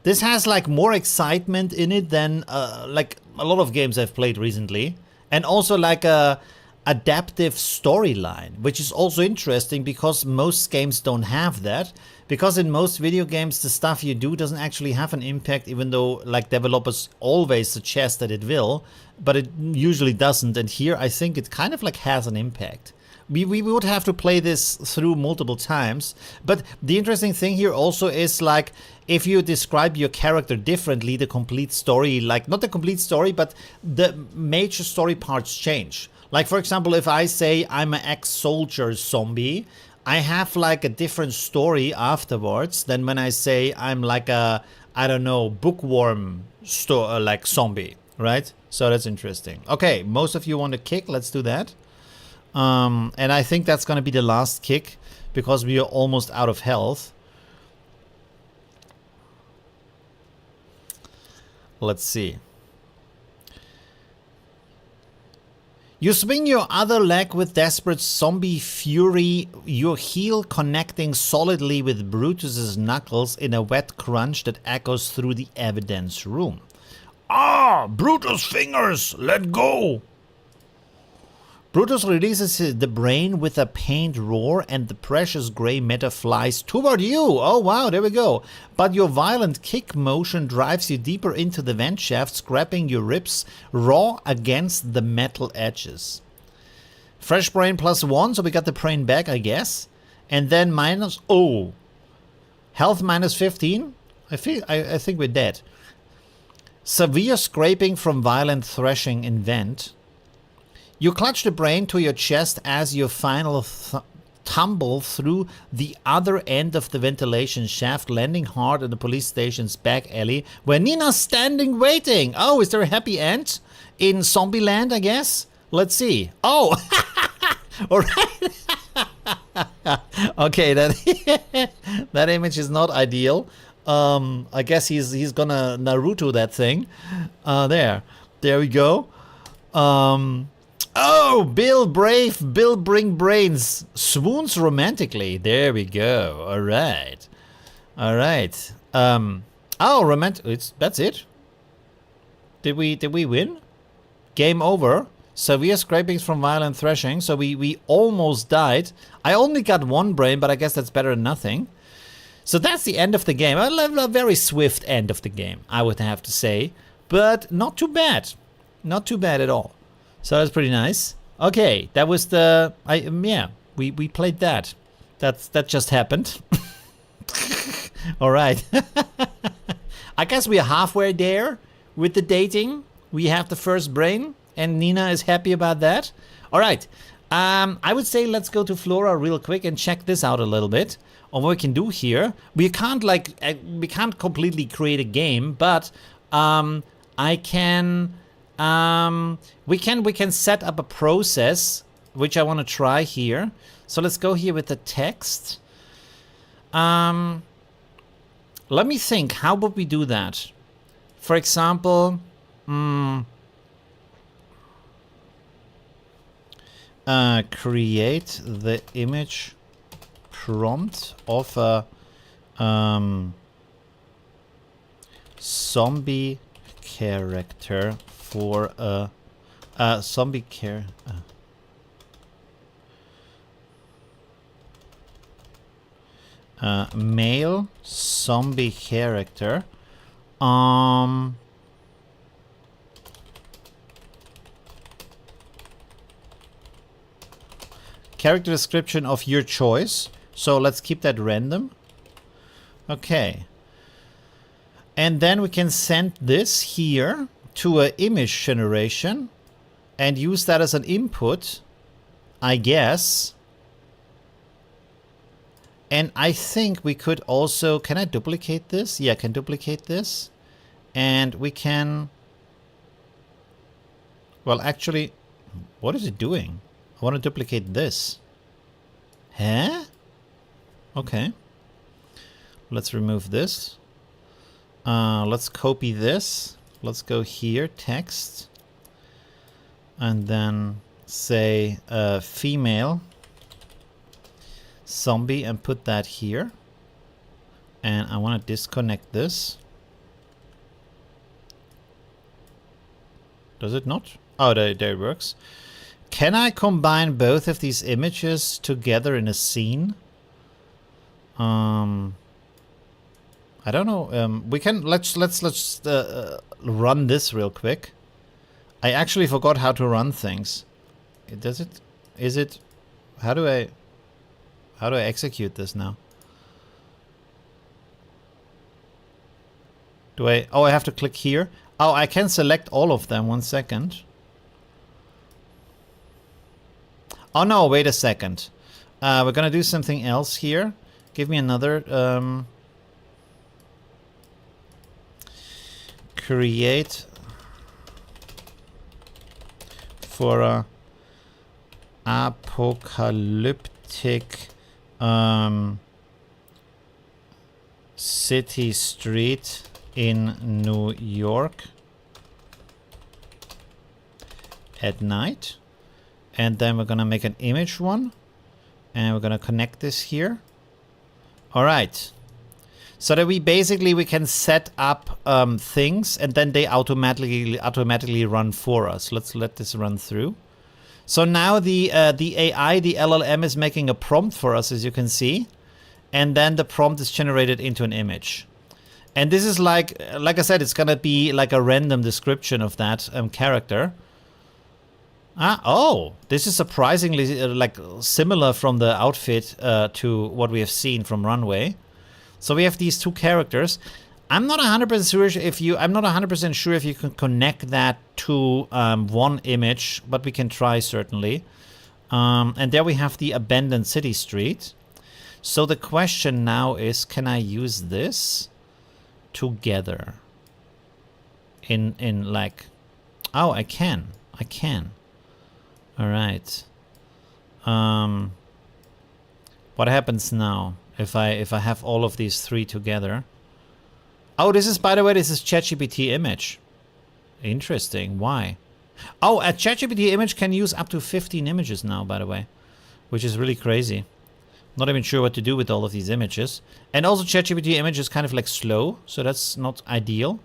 This has like more excitement in it than like a lot of games I've played recently. And also like a adaptive storyline, which is also interesting because most games don't have that. Because in most video games, the stuff you do doesn't actually have an impact, even though like developers always suggest that it will, but it usually doesn't. And here, I think it kind of like has an impact. We would have to play this through multiple times. But the interesting thing here also is like, if you describe your character differently, the complete story, like not the complete story, but the major story parts change. Like, for example, if I say I'm an ex-soldier zombie, I have like a different story afterwards than when I say I'm like a, I don't know, bookworm like zombie, right? So that's interesting. Okay, most of you want to kick. Let's do that. And I think that's going to be the last kick because we are almost out of health. Let's see. You swing your other leg with desperate zombie fury, your heel connecting solidly with Brutus's knuckles in a wet crunch that echoes through the evidence room. Ah, Brutus fingers, let go! Brutus releases the brain with a pained roar and the precious grey matter flies toward you. Oh wow, there we go. But your violent kick motion drives you deeper into the vent shaft, scraping your ribs raw against the metal edges. Fresh brain +1, so we got the brain back, I guess. And then minus, oh. Health minus 15. I think we're dead. Severe scraping from violent thrashing in vent. You clutch the brain to your chest as your final tumble through the other end of the ventilation shaft, landing hard in the police station's back alley, where Nina's standing waiting. Oh, is there a happy end in Zombieland, I guess? Let's see. Oh, all right. Okay, that image is not ideal. I guess he's gonna Naruto that thing. There we go. Oh, Bill Brave, Bill Bring Brains swoons romantically. There we go. All right. Oh, romantic. That's it. Did we win? Game over. Severe scrapings from violent thrashing. So we almost died. I only got one brain, but I guess that's better than nothing. So that's the end of the game. A very swift end of the game, I would have to say. But not too bad. Not too bad at all. So that's pretty nice. Okay, that was the... yeah, we played that. That just happened. All right. I guess we are halfway there with the dating. We have the first brain, and Nina is happy about that. All right. I would say let's go to Flora real quick and check this out a little bit on what we can do here. We can't completely create a game, but we can set up a process which I want to try here. So let's go here with the text. Let me think, how would we do that? For example, create the image prompt of a zombie character for a zombie male zombie character. Character description of your choice. So let's keep that random. Okay. And then we can send this here to an image generation and use that as an input, I guess. And I think we could also, can I duplicate this? Yeah, I can duplicate this. And we can, well, actually, what is it doing? I want to duplicate this. Huh? Okay. Let's remove this. Let's copy this. Let's go here, text. And then say female zombie and put that here. And I want to disconnect this. Does it not? Oh, there it works. Can I combine both of these images together in a scene? I don't know. We can let's run this real quick. I actually forgot how to run things. Does it? Is it? How do I execute this now? Do I? Oh, I have to click here. Oh, I can select all of them. 1 second. Oh no! Wait a second. We're gonna do something else here. Give me another. Create for a apocalyptic city street in New York at night. And then we're gonna make an image one, and we're gonna connect this here. All right. So that we can set up things, and then they automatically run for us. Let's let this run through. So now the AI, the LLM, is making a prompt for us, as you can see, and then the prompt is generated into an image. And this is like I said, it's gonna be like a random description of that character. Oh, this is surprisingly like similar from the outfit to what we have seen from Runway. So we have these two characters. I'm not 100% sure if you can connect that to one image, but we can try certainly. And there we have the abandoned city street. So the question now is, can I use this together? In like, oh, I can. All right. What happens now if I have all of these three together? Oh, this is, by the way, this is ChatGPT image. Interesting. Why? Oh, a ChatGPT image can use up to 15 images now, by the way, which is really crazy. Not even sure what to do with all of these images. And also ChatGPT image is kind of like slow, so that's not ideal.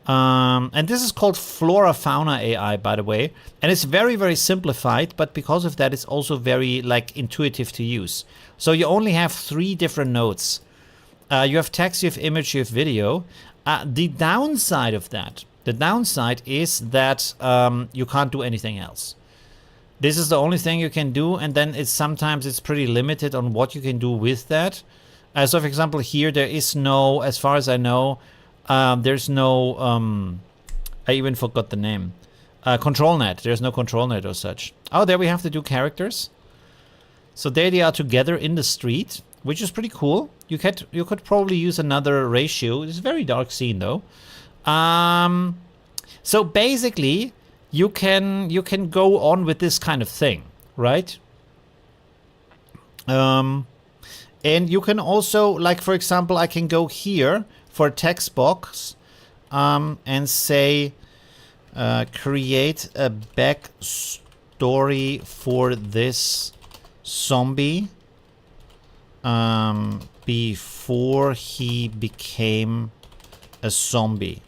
And this is called Flora AI, by the way. And it's very, very simplified, but because of that, it's also very like intuitive to use. So you only have 3 different nodes. You have text, you have image, you have video. The downside of that, the downside is that you can't do anything else. This is the only thing you can do, and then sometimes it's pretty limited on what you can do with that. So for example, here there is no, as far as I know, there's no, I even forgot the name. Control net. There's no control net or such. Oh, there we have to do characters. So there they are together in the street, which is pretty cool. You could probably use another ratio. It's a very dark scene though. So basically, you can go on with this kind of thing, right? And you can also, like for example, I can go here for a text box and say create a backstory for this zombie before he became a zombie.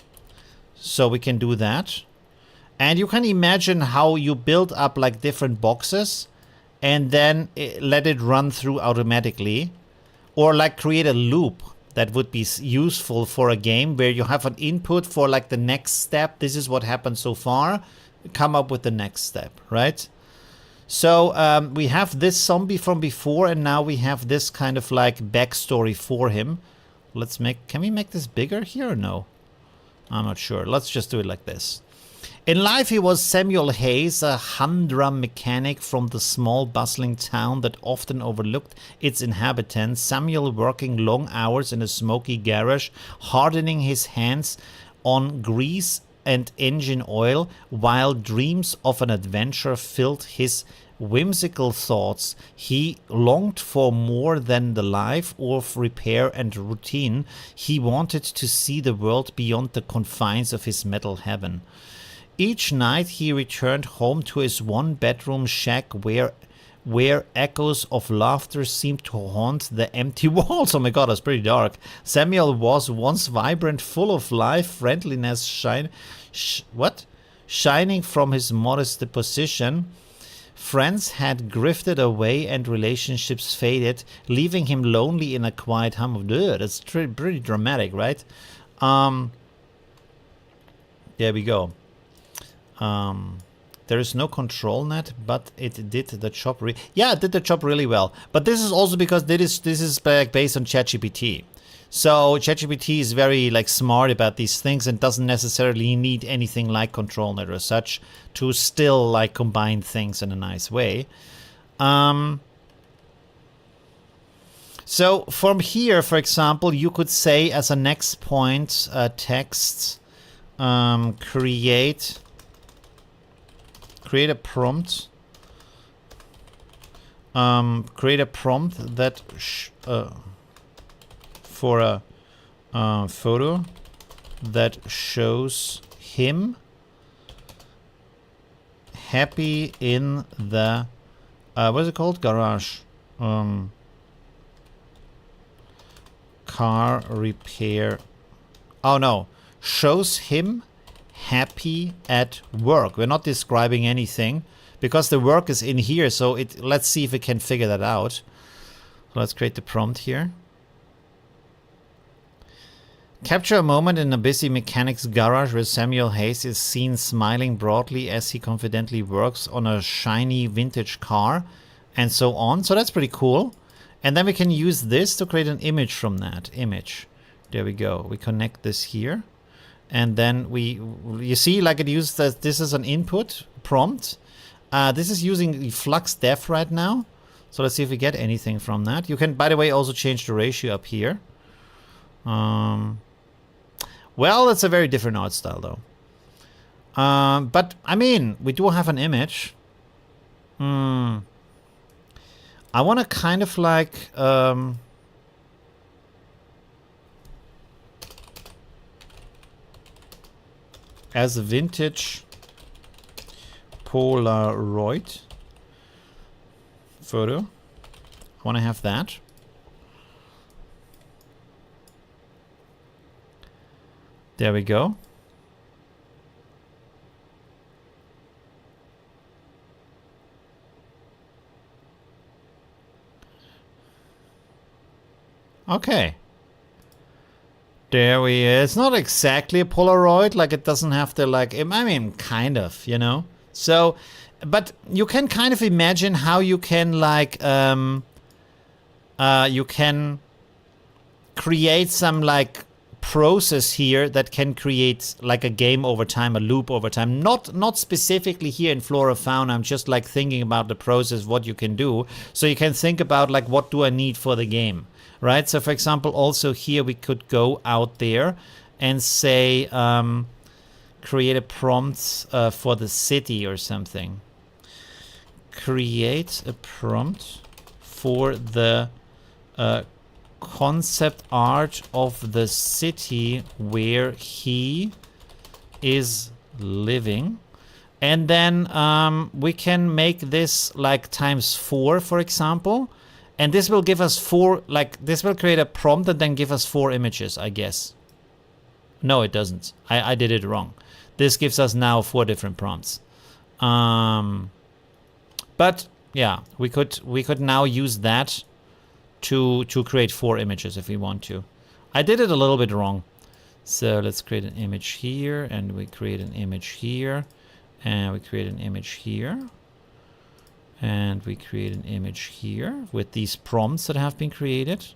So we can do that. And you can imagine how you build up like different boxes and then let it run through automatically, or like create a loop that would be useful for a game where you have an input for like the next step. This is what happened so far. Come up with the next step, right? So we have this zombie from before, and now we have this kind of like backstory for him. Can we make this bigger here or no? I'm not sure. Let's just do it like this. In life, he was Samuel Hayes, a humdrum mechanic from the small bustling town that often overlooked its inhabitants. Samuel working long hours in a smoky garage, hardening his hands on grease and engine oil, while dreams of an adventure filled his whimsical thoughts. He longed for more than the life of repair and routine. He wanted to see the world beyond the confines of his metal heaven. Each night he returned home to his one-bedroom shack where echoes of laughter seemed to haunt the empty walls. Oh my god, that's pretty dark. Samuel was once vibrant, full of life, friendliness, shining from his modest position. Friends had drifted away and relationships faded, leaving him lonely in a quiet hum of dirt. That's pretty dramatic, right? There we go. There is no control net, but it did the job. Yeah, it did the job really well. But this is also because this is based on ChatGPT. So ChatGPT is very like smart about these things and doesn't necessarily need anything like control net or such to still like combine things in a nice way. So from here, for example, you could say as a next point, text, create a prompt. Create a prompt that for a photo that shows him happy in the what is it called? Garage. Car repair. Oh no, shows him happy at work. We're not describing anything because the work is in here, so let's see if we can figure that out. So let's create the prompt here. Capture a moment in a busy mechanic's garage where Samuel Hayes is seen smiling broadly as he confidently works on a shiny vintage car, and so on. So that's pretty cool. And then we can use this to create an image from that image. There we go. We connect this here. And then you see, like it used that this is an input prompt. This is using the flux def right now. So let's see if we get anything from that. You can, by the way, also change the ratio up here. Well, it's a very different art style, though. But, I mean, we do have an image. I want to kind of like... as a vintage Polaroid photo. I want to have that. There we go. Okay. There we It's not exactly a Polaroid, like it doesn't have the like, I mean, kind of, you know? So, but you can kind of imagine how you can like, you can create some like process here that can create like a game over time, a loop over time. Not specifically here in Flora Fauna. I'm just like thinking about the process, what you can do. So you can think about like, what do I need for the game? Right, so for example, also here we could go out there and say, create a prompt for the city or something. Create a prompt for the concept art of the city where he is living. And then we can make this like ×4, for example. And this will give us 4, like, this will create a prompt and then give us 4 images, I guess. No, it doesn't. I did it wrong. This gives us now 4 different prompts. But, yeah, we could now use that to create 4 images if we want to. I did it a little bit wrong. So let's create an image here, and we create an image here, and we create an image here. And we create an image here with these prompts that have been created.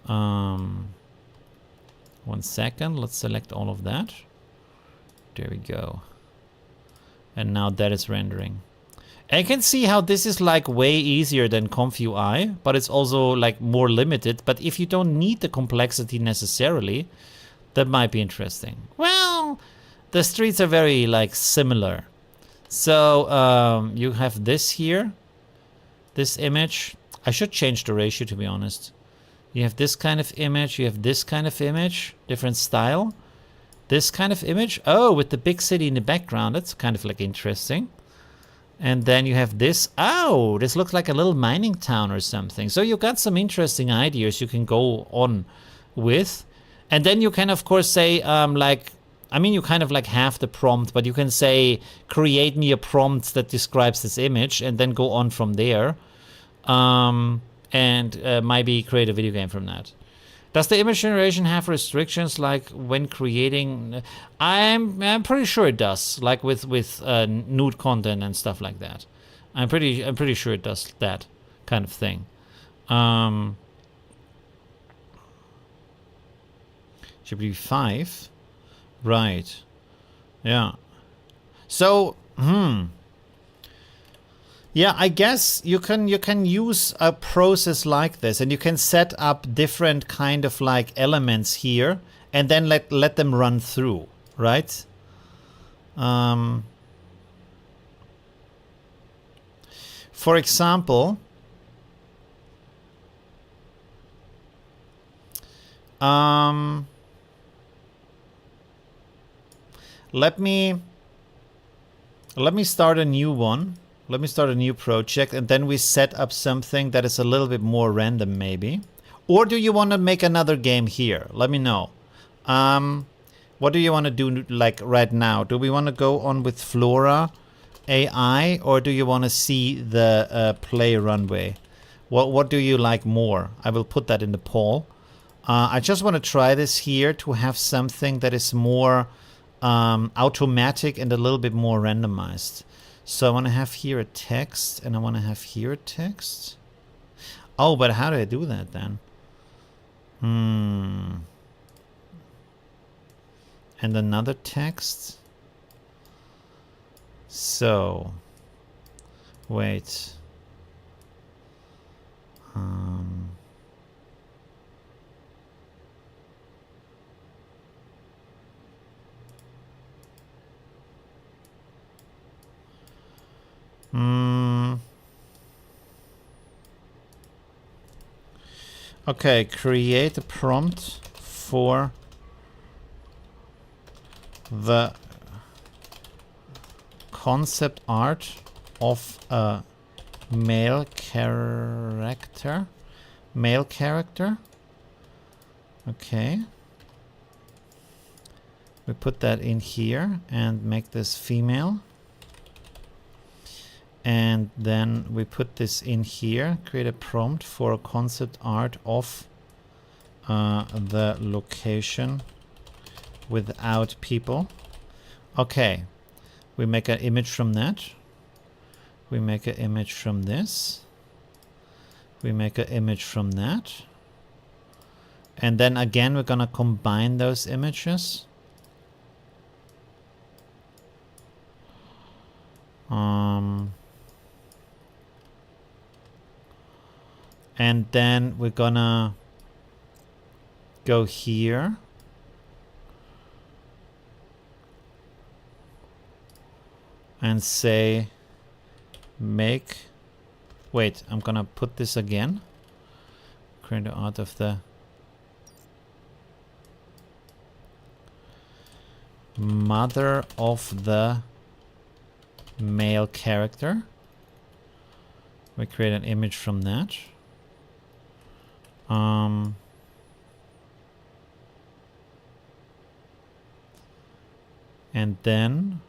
1 second, let's select all of that. There we go. And now that is rendering. And you can see how this is like way easier than ComfUI, but it's also like more limited. But if you don't need the complexity necessarily, that might be interesting. Well, the streets are very like similar. So you have this here, this image. I should change the ratio, to be honest. You have this kind of image, you have this kind of image, different style. This kind of image, oh, with the big city in the background, that's kind of like interesting. And then you have this, oh, this looks like a little mining town or something. So you got some interesting ideas you can go on with. And then you can, of course, say like, I mean, you kind of like have the prompt, but you can say, create me a prompt that describes this image, and then go on from there. And maybe create a video game from that. Does the image generation have restrictions like when creating? I'm pretty sure it does, like with nude content and stuff like that. I'm pretty sure it does that kind of thing. Should be 5. Right. Yeah. So, yeah, I guess you can use a process like this, and you can set up different kind of like elements here, and then let them run through, right? For example, let me start a new one. Let me start a new project, and then we set up something that is a little bit more random, maybe. Or do you want to make another game here? Let me know. What do you want to do like right now? Do we want to go on with Flora AI, or do you want to see the play runway? What do you like more? I will put that in the poll. I just want to try this here to have something that is more automatic and a little bit more randomized. So I want to have here a text, and I want to have here a text. Oh, but how do I do that then? And another text. So Wait. Okay, create a prompt for the concept art of a male character. Male character. Okay. We put that in here and make this female. And then we put this in here, create a prompt for a concept art of the location without people. Okay, we make an image from that. We make an image from this. We make an image from that. And then again, we're gonna combine those images. And then we're gonna go here. And say, make, wait, I'm gonna put this again. Create the art of the mother of the male character. We create an image from that. And then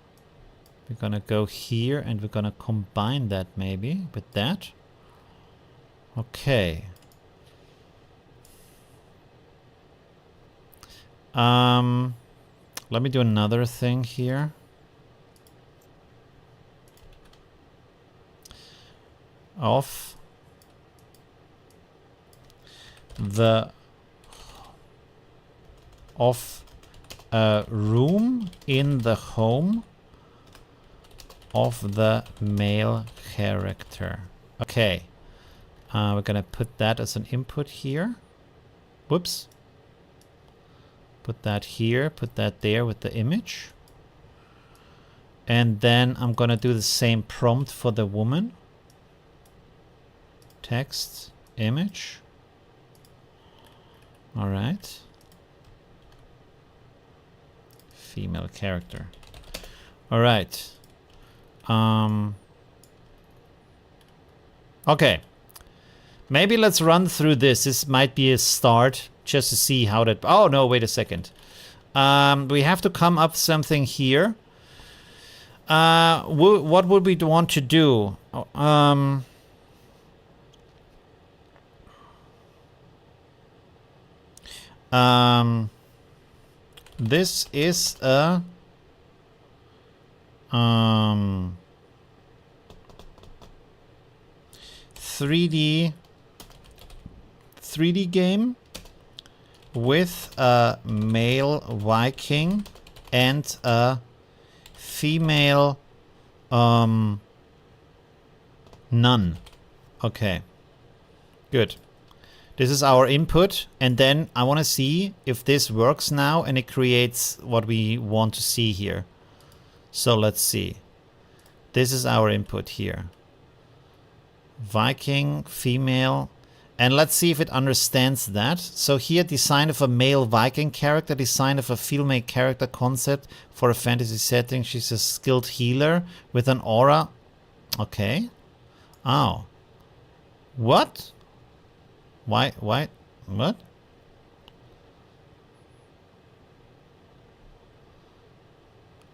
we're gonna go here and we're gonna combine that maybe with that. Okay. Let me do another thing here. Of the a room in the home of the male character. Okay. We're gonna put that as an input here. Whoops. Put that here, put that there with the image. And then I'm gonna do the same prompt for the woman. Text, image. All right. Female character. All right. Okay. Maybe let's run through this. This might be a start just to see how that... Oh, no, wait a second. We have to come up something here. What would we want to do? This is a 3D game with a male Viking and a female nun. Okay, good. This is our input, and then I want to see if this works now and it creates what we want to see here. So let's see. This is our input here. Viking, female, and let's see if it understands that. So here, design of a male Viking character, design of a female character concept for a fantasy setting. She's a skilled healer with an aura. Okay. Oh. What? Why? What?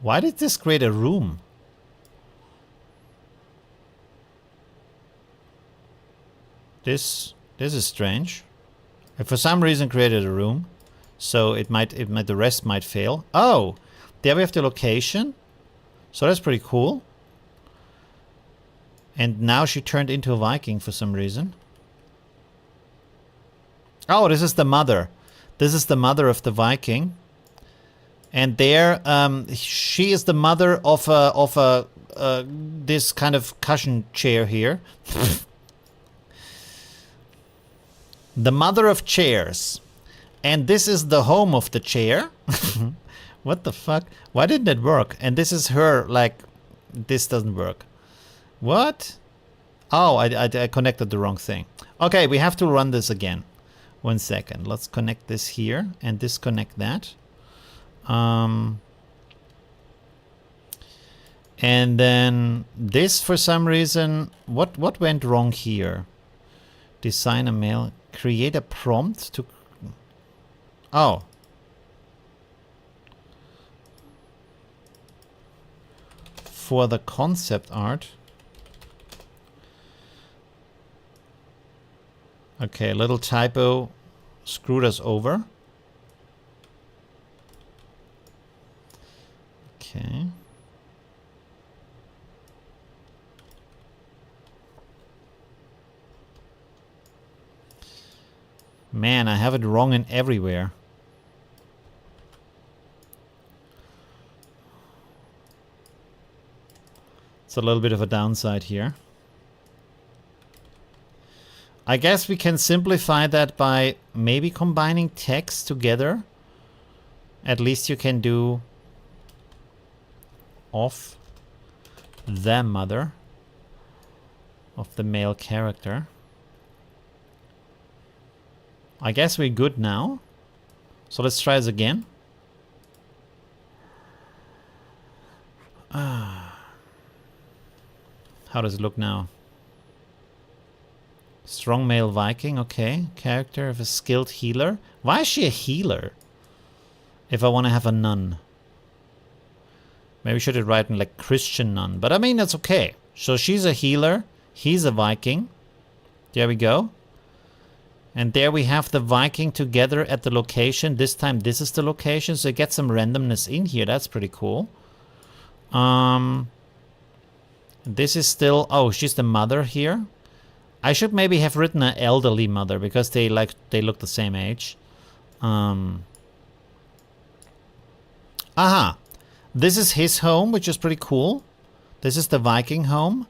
Why did this create a room? This is strange. It for some reason created a room, so the rest might fail. Oh, there we have the location. So that's pretty cool. And now she turned into a Viking for some reason. Oh, this is the mother. This is the mother of the Viking. And there, she is the mother of a this kind of cushion chair here. The mother of chairs. And this is the home of the chair. What the fuck? Why didn't it work? And this is her, like, this doesn't work. What? Oh, I connected the wrong thing. Okay, we have to run this again. 1 second. Let's connect this here and disconnect that. And then this, for some reason, what went wrong here? Design a mail. Create a prompt to... Oh. For the concept art. Okay, a little typo screwed us over. Okay. Man, I have it wrong in everywhere. It's a little bit of a downside here. I guess we can simplify that by maybe combining text together. At least you can do of the mother of the male character. I guess we're good now. So let's try this again. How does it look now? Strong male Viking, okay. Character of a skilled healer. Why is she a healer? If I want to have a nun. Maybe should have written like Christian nun. But I mean, that's okay. So she's a healer. He's a Viking. There we go. And there we have the Viking together at the location. This time this is the location. So get some randomness in here. That's pretty cool. This is still... Oh, she's the mother here. I should maybe have written an elderly mother because they look the same age. Aha. This is his home, which is pretty cool. This is the Viking home.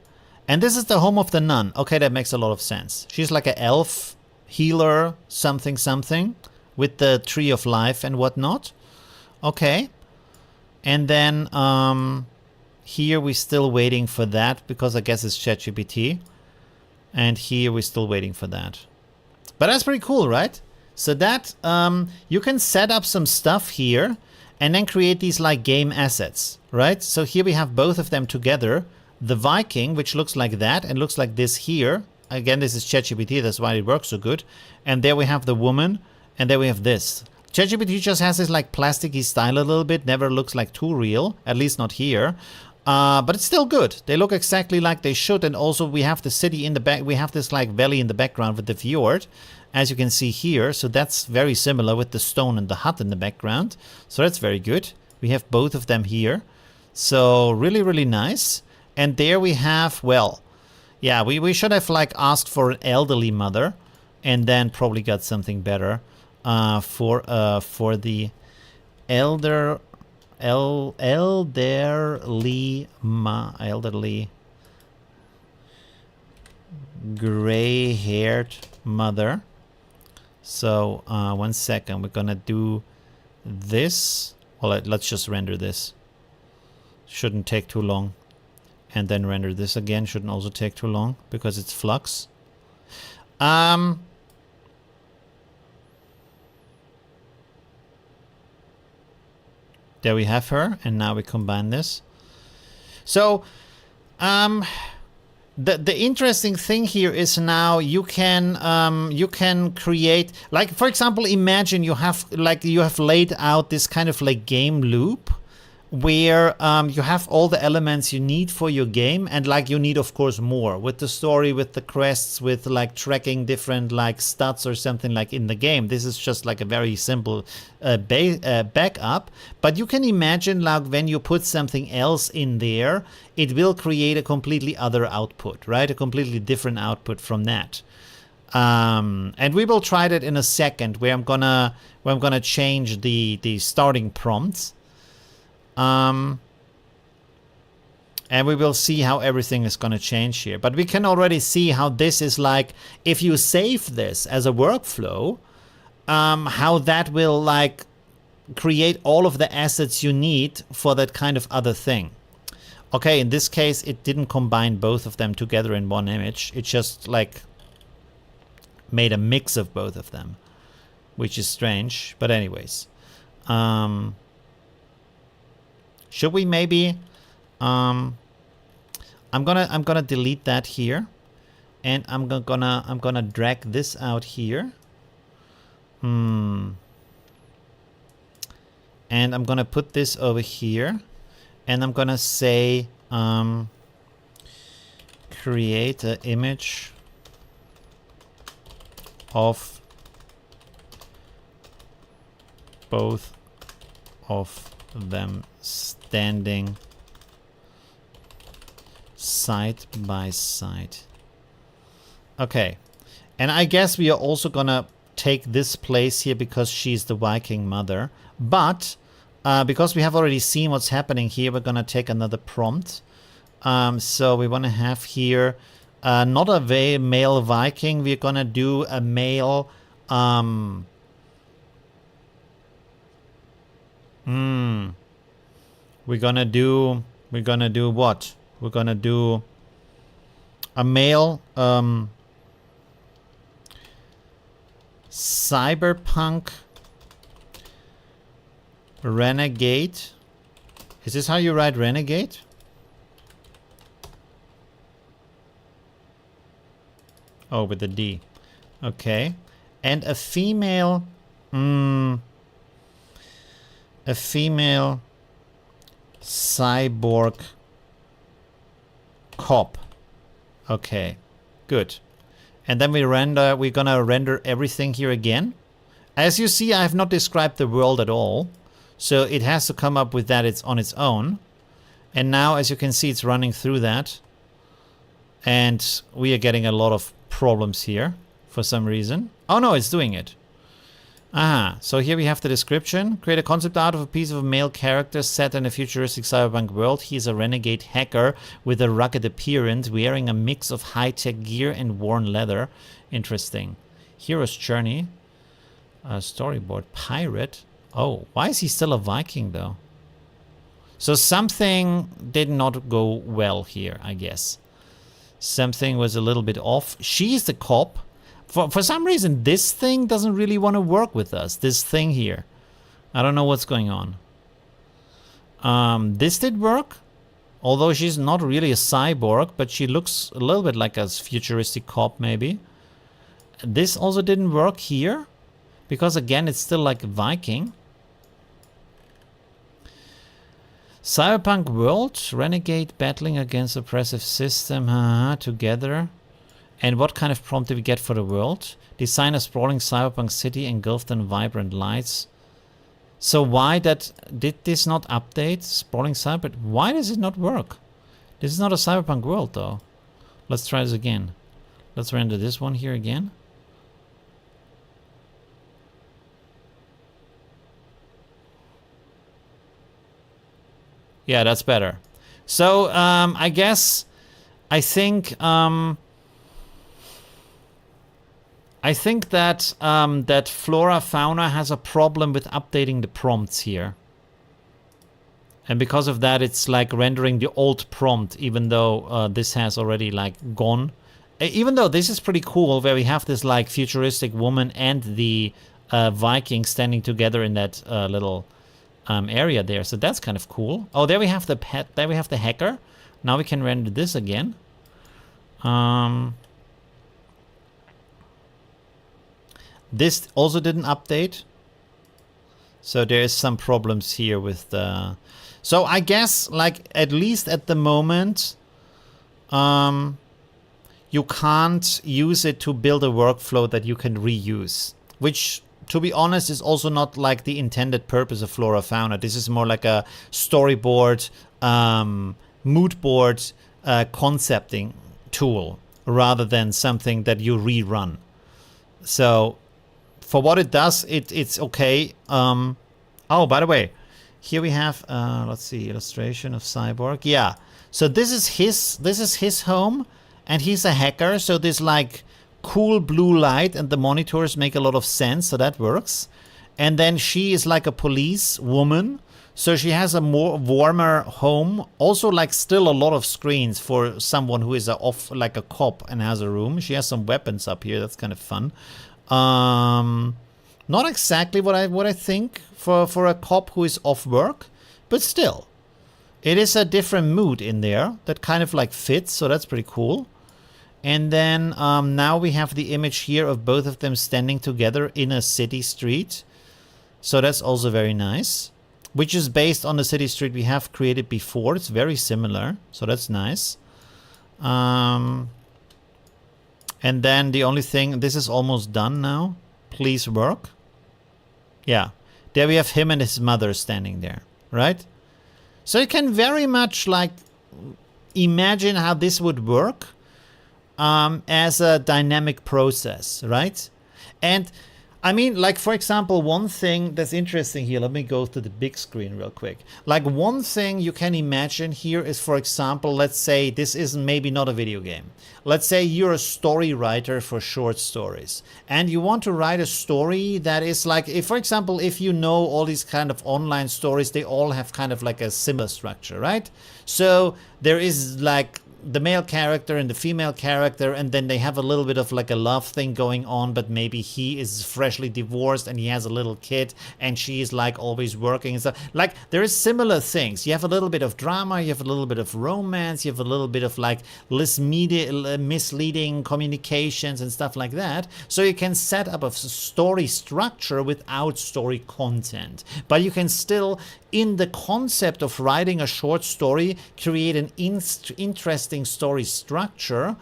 And this is the home of the nun. Okay, that makes a lot of sense. She's like an elf healer, something, something. With the tree of life and whatnot. Okay. And then here we're still waiting for that because I guess it's ChatGPT. And here we're still waiting for that. But that's pretty cool, right? So that you can set up some stuff here and then create these like game assets, right? So here we have both of them together. The Viking, which looks like that and looks like this here. Again, this is ChatGPT, that's why it works so good. And there we have the woman, and there we have this. ChatGPT just has this like plasticky style a little bit, never looks like too real, at least not here. But it's still good. They look exactly like they should. And also we have the city in the back. We have this like valley in the background with the fjord, as you can see here. So that's very similar with the stone and the hut in the background. So that's very good. We have both of them here. So really, really nice. And there we have, well, yeah, we should have like asked for an elderly mother and then probably got something better for the elderly gray-haired mother. So 1 second, we're gonna do this. Well, let's just render this. Shouldn't take too long. And then render this again. Shouldn't also take too long because it's flux. There we have her, and now we combine this. So, the interesting thing here is now you can create, like, for example, imagine you have laid out this kind of like game loop where you have all the elements you need for your game, and like you need of course more with the story, with the quests, with like tracking different like stats or something like in the game. This is just like a very simple backup, but you can imagine like when you put something else in there, it will create a completely other output, right? A completely different output from that. And we will try that in a second, where I'm gonna change the starting prompts. And we will see how everything is going to change here. But we can already see how this is like, if you save this as a workflow, how that will like create all of the assets you need for that kind of other thing. Okay, in this case, it didn't combine both of them together in one image. It just like made a mix of both of them, which is strange. But anyways, should we maybe... I'm gonna delete that here, and I'm gonna drag this out here. And I'm gonna put this over here, and I'm gonna say create an image of both of them standing side by side. Okay, and I guess we are also gonna take this place here because she's the Viking mother, but because we have already seen what's happening here, we're gonna take another prompt. So we want to have here not a male Viking, we're gonna do a male we're gonna do what? We're gonna do a male cyberpunk renegade. Is this how you write renegade? Oh, with the D. Okay. And a female cyborg cop. Okay, good. And then we're gonna render everything here again. As you see, I have not described the world at all, so it has to come up with that it's on its own. And now, as you can see, it's running through that, and we are getting a lot of problems here for some reason. Oh no, it's doing it. So here we have the description. Create a concept art of a piece of a male character set in a futuristic cyberpunk world. He is a renegade hacker with a rugged appearance, wearing a mix of high-tech gear and worn leather. Interesting. Hero's journey. Storyboard. Pirate. Oh, why is he still a Viking though? So something did not go well here, I guess. Something was a little bit off. She's the cop. For some reason, this thing doesn't really want to work with us. This thing here. I don't know what's going on. This did work. Although she's not really a cyborg, but she looks a little bit like a futuristic cop, maybe. This also didn't work here. Because, again, it's still like a Viking. Cyberpunk world. Renegade battling against oppressive system. Together. And what kind of prompt did we get for the world? Design a sprawling cyberpunk city engulfed in vibrant lights. So why did this not update? Sprawling cyber, why does it not work? This is not a cyberpunk world though. Let's try this again. Let's render this one here again. Yeah, that's better. So I guess I think that that Flora Fauna has a problem with updating the prompts here. And because of that, it's like rendering the old prompt, even though this has already like gone. Even though this is pretty cool, where we have this like futuristic woman and the Viking standing together in that little area there. So that's kind of cool. Oh, there we have the pet. There we have the hacker. Now we can render this again. This also didn't update. So there is some problems here with the... So I guess, like, at least at the moment, you can't use it to build a workflow that you can reuse. Which, to be honest, is also not like the intended purpose of Flora Fauna. This is more like a storyboard, mood board, concepting tool, rather than something that you rerun. So... for what it does, it's okay. Oh, by the way, Here we have, let's see, illustration of Cyborg. Yeah. So this is his home, and he's a hacker. So this like cool blue light and the monitors make a lot of sense. So that works. And then she is like a police woman. So she has a more warmer home. Also, like still a lot of screens for someone who is like a cop and has a room. She has some weapons up here. That's kind of fun. Not exactly what I think for a cop who is off work, but still, it is a different mood in there that kind of like fits. So that's pretty cool. And then now we have the image here of both of them standing together in a city street. So that's also very nice, which is based on the city street we have created before. It's very similar, so that's nice. And then the only thing, this is almost done now. Please work. Yeah, there we have him and his mother standing there, right? So you can very much like imagine how this would work as a dynamic process, right? And I mean, like, for example, one thing that's interesting here, let me go to the big screen real quick. Like, one thing you can imagine here is, for example, let's say this is maybe not a video game. Let's say you're a story writer for short stories, and you want to write a story that is like, if, for example, if you know all these kind of online stories, they all have kind of like a similar structure, right? So there is like the male character and the female character, and then they have a little bit of like a love thing going on, but maybe he is freshly divorced and he has a little kid and she is like always working and stuff. Like there is similar things. You have a little bit of drama, you have a little bit of romance, you have a little bit of like misleading communications and stuff like that. So you can set up a story structure without story content, but you can still, in the concept of writing a short story, create an interesting story structure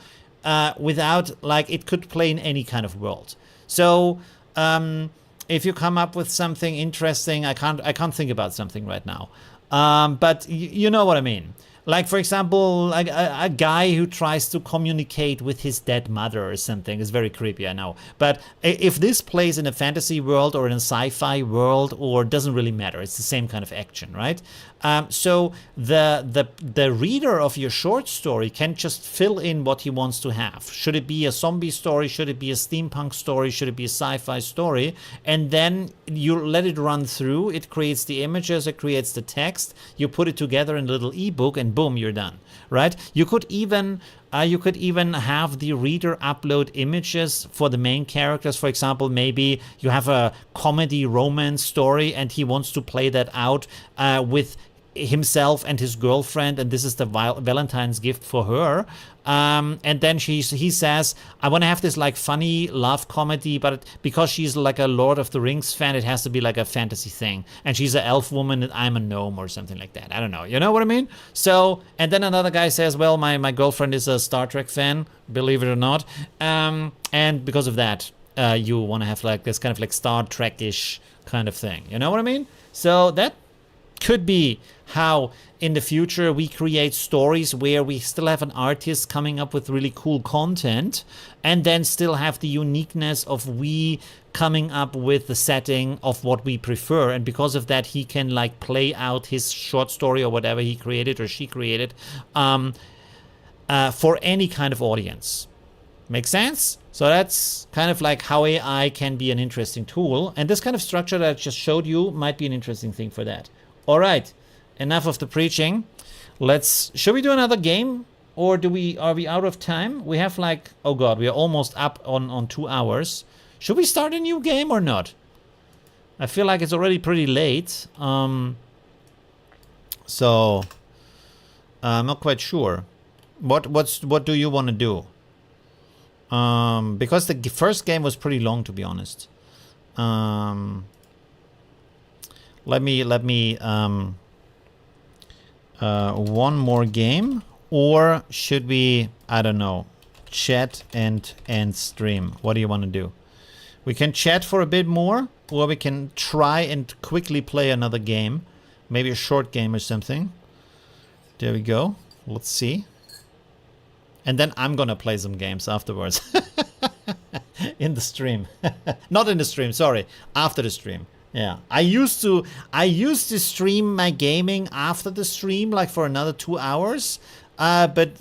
without, like, it could play in any kind of world. So if you come up with something interesting, I can't think about something right now, but you know what I mean. Like, for example, like a guy who tries to communicate with his dead mother or something is very creepy, I know. But if this plays in a fantasy world or in a sci-fi world, or doesn't really matter, it's the same kind of action, right? So the reader of your short story can just fill in what he wants to have. Should it be a zombie story? Should it be a steampunk story? Should it be a sci-fi story? And then you let it run through. It creates the images, it creates the text. You put it together in a little ebook, and boom, you're done, right? You could even have the reader upload images for the main characters. For example, maybe you have a comedy romance story and he wants to play that out with himself and his girlfriend, and this is the Valentine's gift for her. And then he says, I want to have this like funny love comedy, but because she's like a Lord of the Rings fan, it has to be like a fantasy thing. And she's an elf woman and I'm a gnome or something like that. I don't know. You know what I mean? So, and then another guy says, well, my girlfriend is a Star Trek fan, believe it or not. And because of that, you want to have like this kind of like Star Trek-ish kind of thing. You know what I mean? So that could be how in the future we create stories where we still have an artist coming up with really cool content, and then still have the uniqueness of we coming up with the setting of what we prefer. And because of that, he can like play out his short story or whatever he created or she created for any kind of audience. Make sense? So that's kind of like how AI can be an interesting tool. And this kind of structure that I just showed you might be an interesting thing for that. All right, enough of the preaching. Should we do another game, or are we out of time? We have like, oh god, we are almost up on 2 hours. Should we start a new game or not? I feel like it's already pretty late. So I'm not quite sure. What do you want to do? Because the first game was pretty long, to be honest. Let me one more game, or should we, I don't know, chat and stream? What do you want to do? We can chat for a bit more, or we can try and quickly play another game, maybe a short game or something. There we go. Let's see. And then I'm gonna play some games afterwards. In the stream. Not in the stream, sorry. After the stream. Yeah, I used to stream my gaming after the stream, like for another 2 hours, but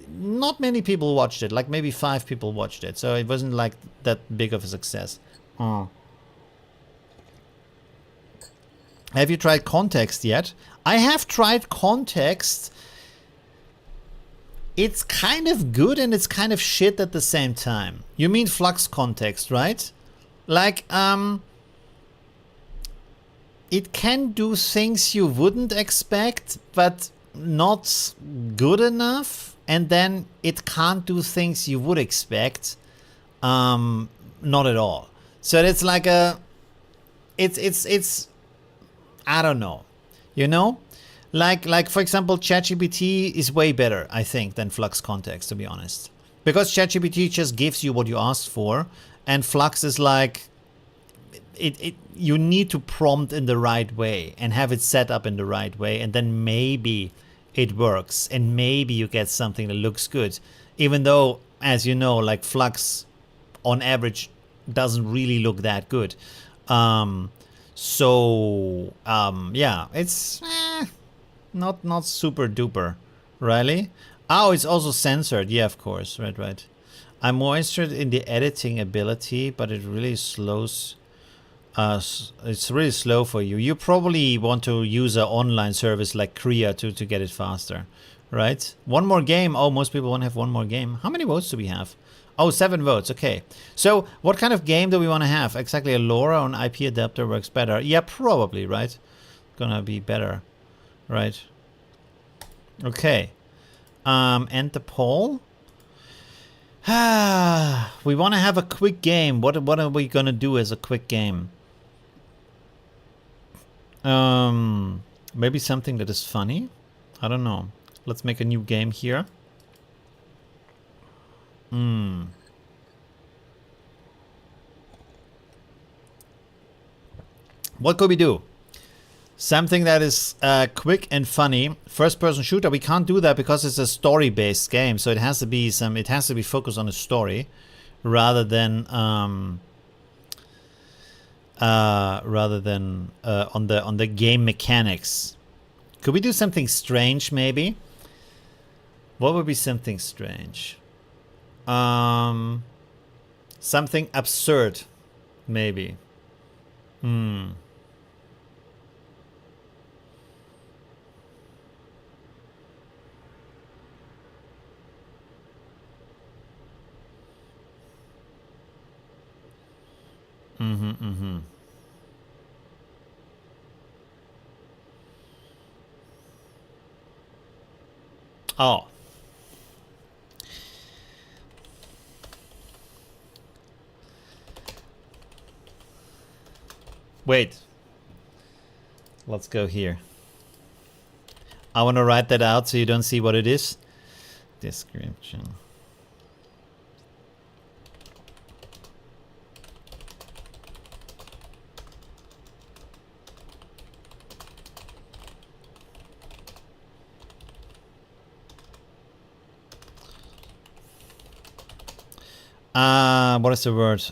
not many people watched it. Like maybe 5 people watched it, so it wasn't like that big of a success. Oh. Have you tried Context yet? I have tried Context. It's kind of good and it's kind of shit at the same time. You mean Flux Context, right? Like, it can do things you wouldn't expect, but not good enough. And then it can't do things you would expect, not at all. So it's like a, it's I don't know, you know, like for example, ChatGPT is way better, I think, than Flux Context, to be honest, because ChatGPT just gives you what you asked for, and Flux is like, you need to prompt in the right way and have it set up in the right way, and then maybe it works and maybe you get something that looks good, even though, as you know, like Flux on average doesn't really look that good. Yeah, it's not super duper, really. Oh, it's also censored. Yeah, of course. Right. I'm more interested in the editing ability, but it really slows. It's really slow for you. You probably want to use an online service like Kriya to get it faster, right? One more game. Oh, most people want to have one more game. How many votes do we have? Oh, 7 votes. Okay. So what kind of game do we want to have? Exactly, a LoRa on IP adapter works better. Yeah, probably, right? Gonna be better, right? Okay. End the poll. We want to have a quick game. What are we gonna do as a quick game? Maybe something that is funny. I don't know. Let's make a new game here. What could we do? Something that is quick and funny. First-person shooter. We can't do that because it's a story-based game, so it has to be focused on a story, rather than on the game mechanics. Could we do something strange, maybe? What would be something strange? Something absurd, maybe. Oh. Wait. Let's go here. I want to write that out so you don't see what it is. Description. What is the word?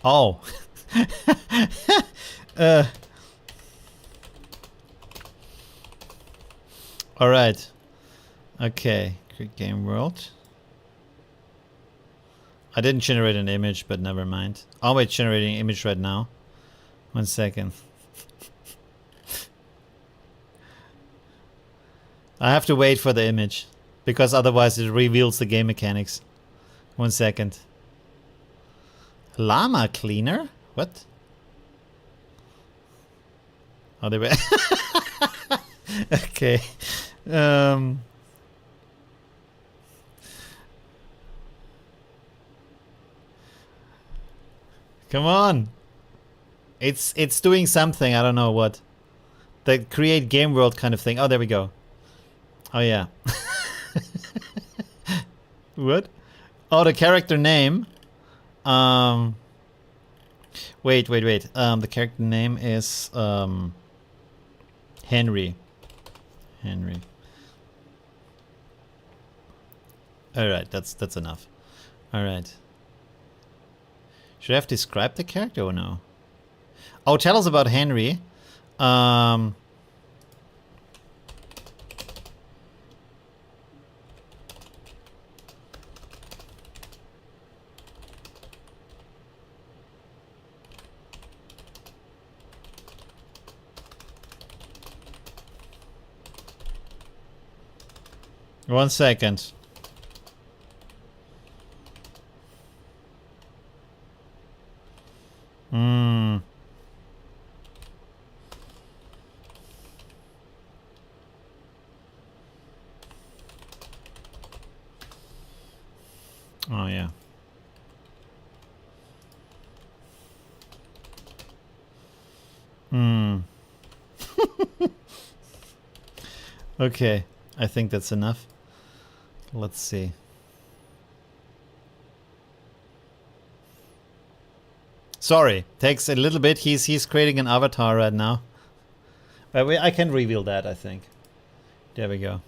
Oh. All right. Okay. Quick game world. I didn't generate an image, but never mind. Oh, wait, generating image right now. 1 second. I have to wait for the image, because otherwise it reveals the game mechanics. 1 second. Llama cleaner? What? Oh, they were... Okay. Come on. It's doing something, I don't know what. The create game world kind of thing. Oh, there we go. Oh, yeah. What? Oh, the character name. Wait. The character name is Henry. Alright, that's enough. Alright. Should I have described the character or no? Oh, tell us about Henry. 1 second. Oh, yeah. Okay, I think that's enough. Let's see. Sorry, takes a little bit. He's creating an avatar right now. But I can reveal that, I think. There we go.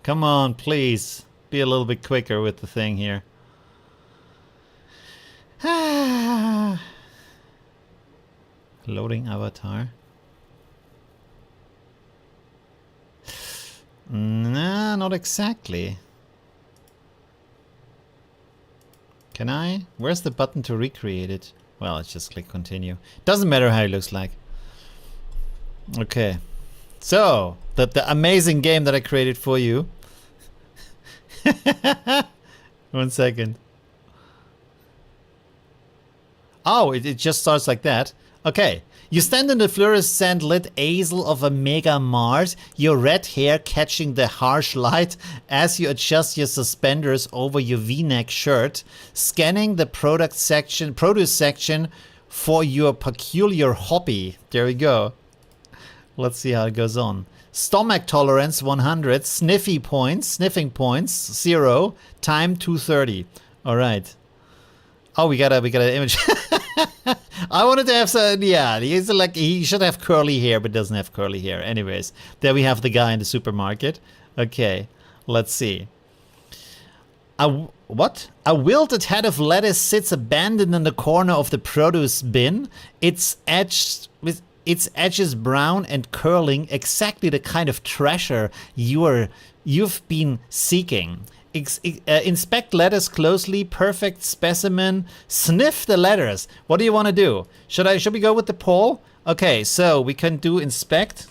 Come on, please. Be a little bit quicker with the thing here. Loading avatar. Nah, not exactly. Can I? Where's the button to recreate it? Well, let's just click continue. Doesn't matter how it looks like. Okay. So, the amazing game that I created for you. 1 second. Oh, it just starts like that. Okay. You stand in the fluorescent lit aisle of a mega mart, your red hair catching the harsh light as you adjust your suspenders over your V-neck shirt, scanning the produce section for your peculiar hobby. There we go. Let's see how it goes on. Stomach tolerance 100, sniffing points 0, time 2:30. All right. Oh, we got an image. I wanted to have some, yeah, he should have curly hair, but doesn't have curly hair. Anyways, there we have the guy in the supermarket. Okay, let's see. What? A wilted head of lettuce sits abandoned in the corner of the produce bin. Its edges brown and curling, exactly the kind of treasure you've been seeking. Inspect letters closely, perfect specimen. Sniff the letters. What do you want to do? Should we go with the poll? Okay, so we can do inspect.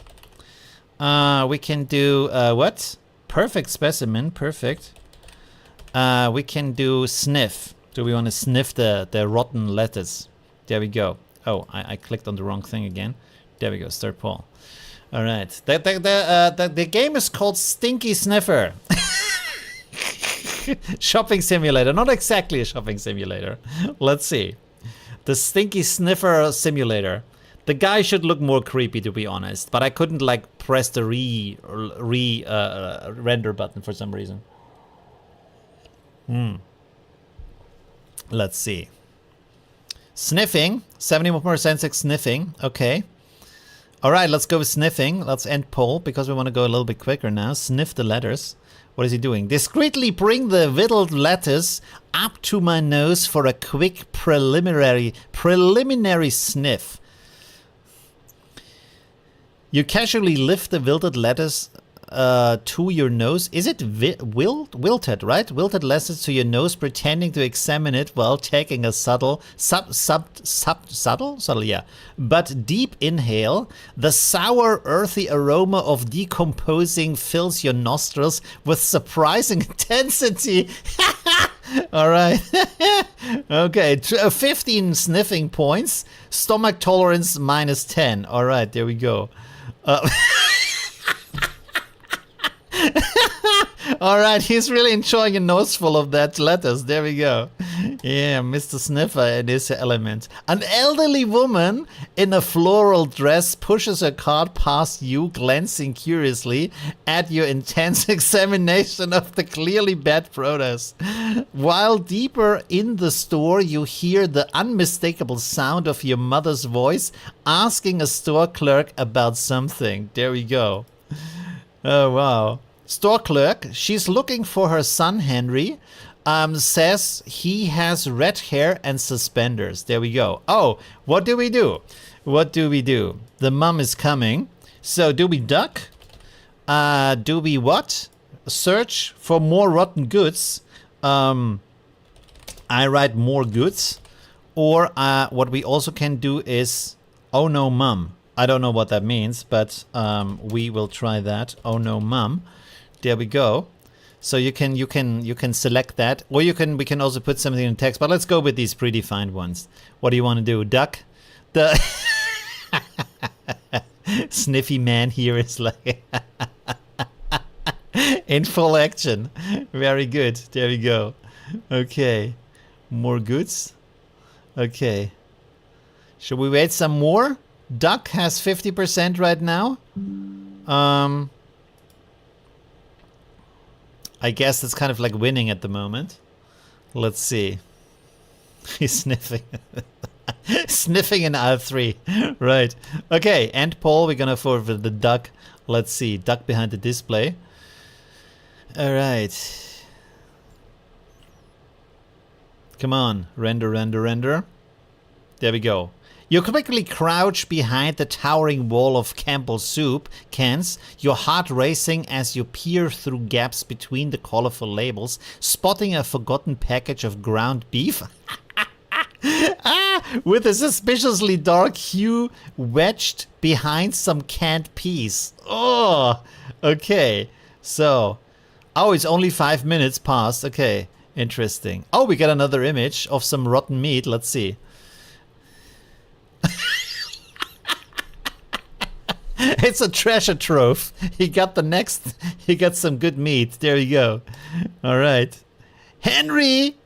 We can do what? Perfect specimen. Perfect. We can do sniff. Do we want to sniff the rotten letters? There we go. Oh, I clicked on the wrong thing again. There we go. Start poll. All right. The game is called Stinky Sniffer. Shopping simulator. Not exactly a shopping simulator. Let's see. The Stinky Sniffer simulator. The guy should look more creepy, to be honest. But I couldn't like press the render button for some reason. Let's see. Sniffing. 71% sniffing. Okay. All right, let's go with sniffing. Let's end poll because we want to go a little bit quicker now. Sniff the letters. What is he doing? Discreetly bring the whittled lettuce up to my nose for a quick preliminary sniff. You casually lift the wilted lettuce to your nose. Is it wilted, right? Wilted lessons to your nose, pretending to examine it while taking a subtle, yeah. But deep inhale. The sour, earthy aroma of decomposing fills your nostrils with surprising intensity. All right. Okay. 15 sniffing points. Stomach tolerance -10. All right. There we go. All right, he's really enjoying a nose full of that lettuce. There we go. Yeah, Mr. Sniffer and his element. An elderly woman in a floral dress pushes her cart past you, glancing curiously at your intense examination of the clearly bad produce. While deeper in the store, you hear the unmistakable sound of your mother's voice asking a store clerk about something. There we go. Oh, wow. Store clerk, she's looking for her son, Henry. Says he has red hair and suspenders. There we go. Oh, what do we do? What do we do? The mom is coming. So do we duck? Do we what? Search for more rotten goods. I write more goods. Or what we also can do is, oh no, mom. I don't know what that means, but we will try that. Oh no, mom. There we go. So you can select that, or we can also put something in text. But let's go with these predefined ones. What do you want to do? Duck. The sniffy man here is like in full action. Very good. There we go. Okay, more goods. Okay. Should we wait some more? Duck has 50% right now. I guess it's kind of like winning at the moment. Let's see. He's sniffing. Sniffing in aisle 3. Right. Okay, end poll. We're gonna for the duck. Let's see. Duck behind the display. All right. Come on. Render, render, render. There we go. You quickly crouch behind the towering wall of Campbell's soup cans, your heart racing as you peer through gaps between the colorful labels, spotting a forgotten package of ground beef with a suspiciously dark hue wedged behind some canned peas. Oh, okay. So, oh, it's only 5 minutes past. Okay, interesting. Oh, we got another image of some rotten meat. Let's see. It's a treasure trove. He got some good meat. There you go. All right. Henry,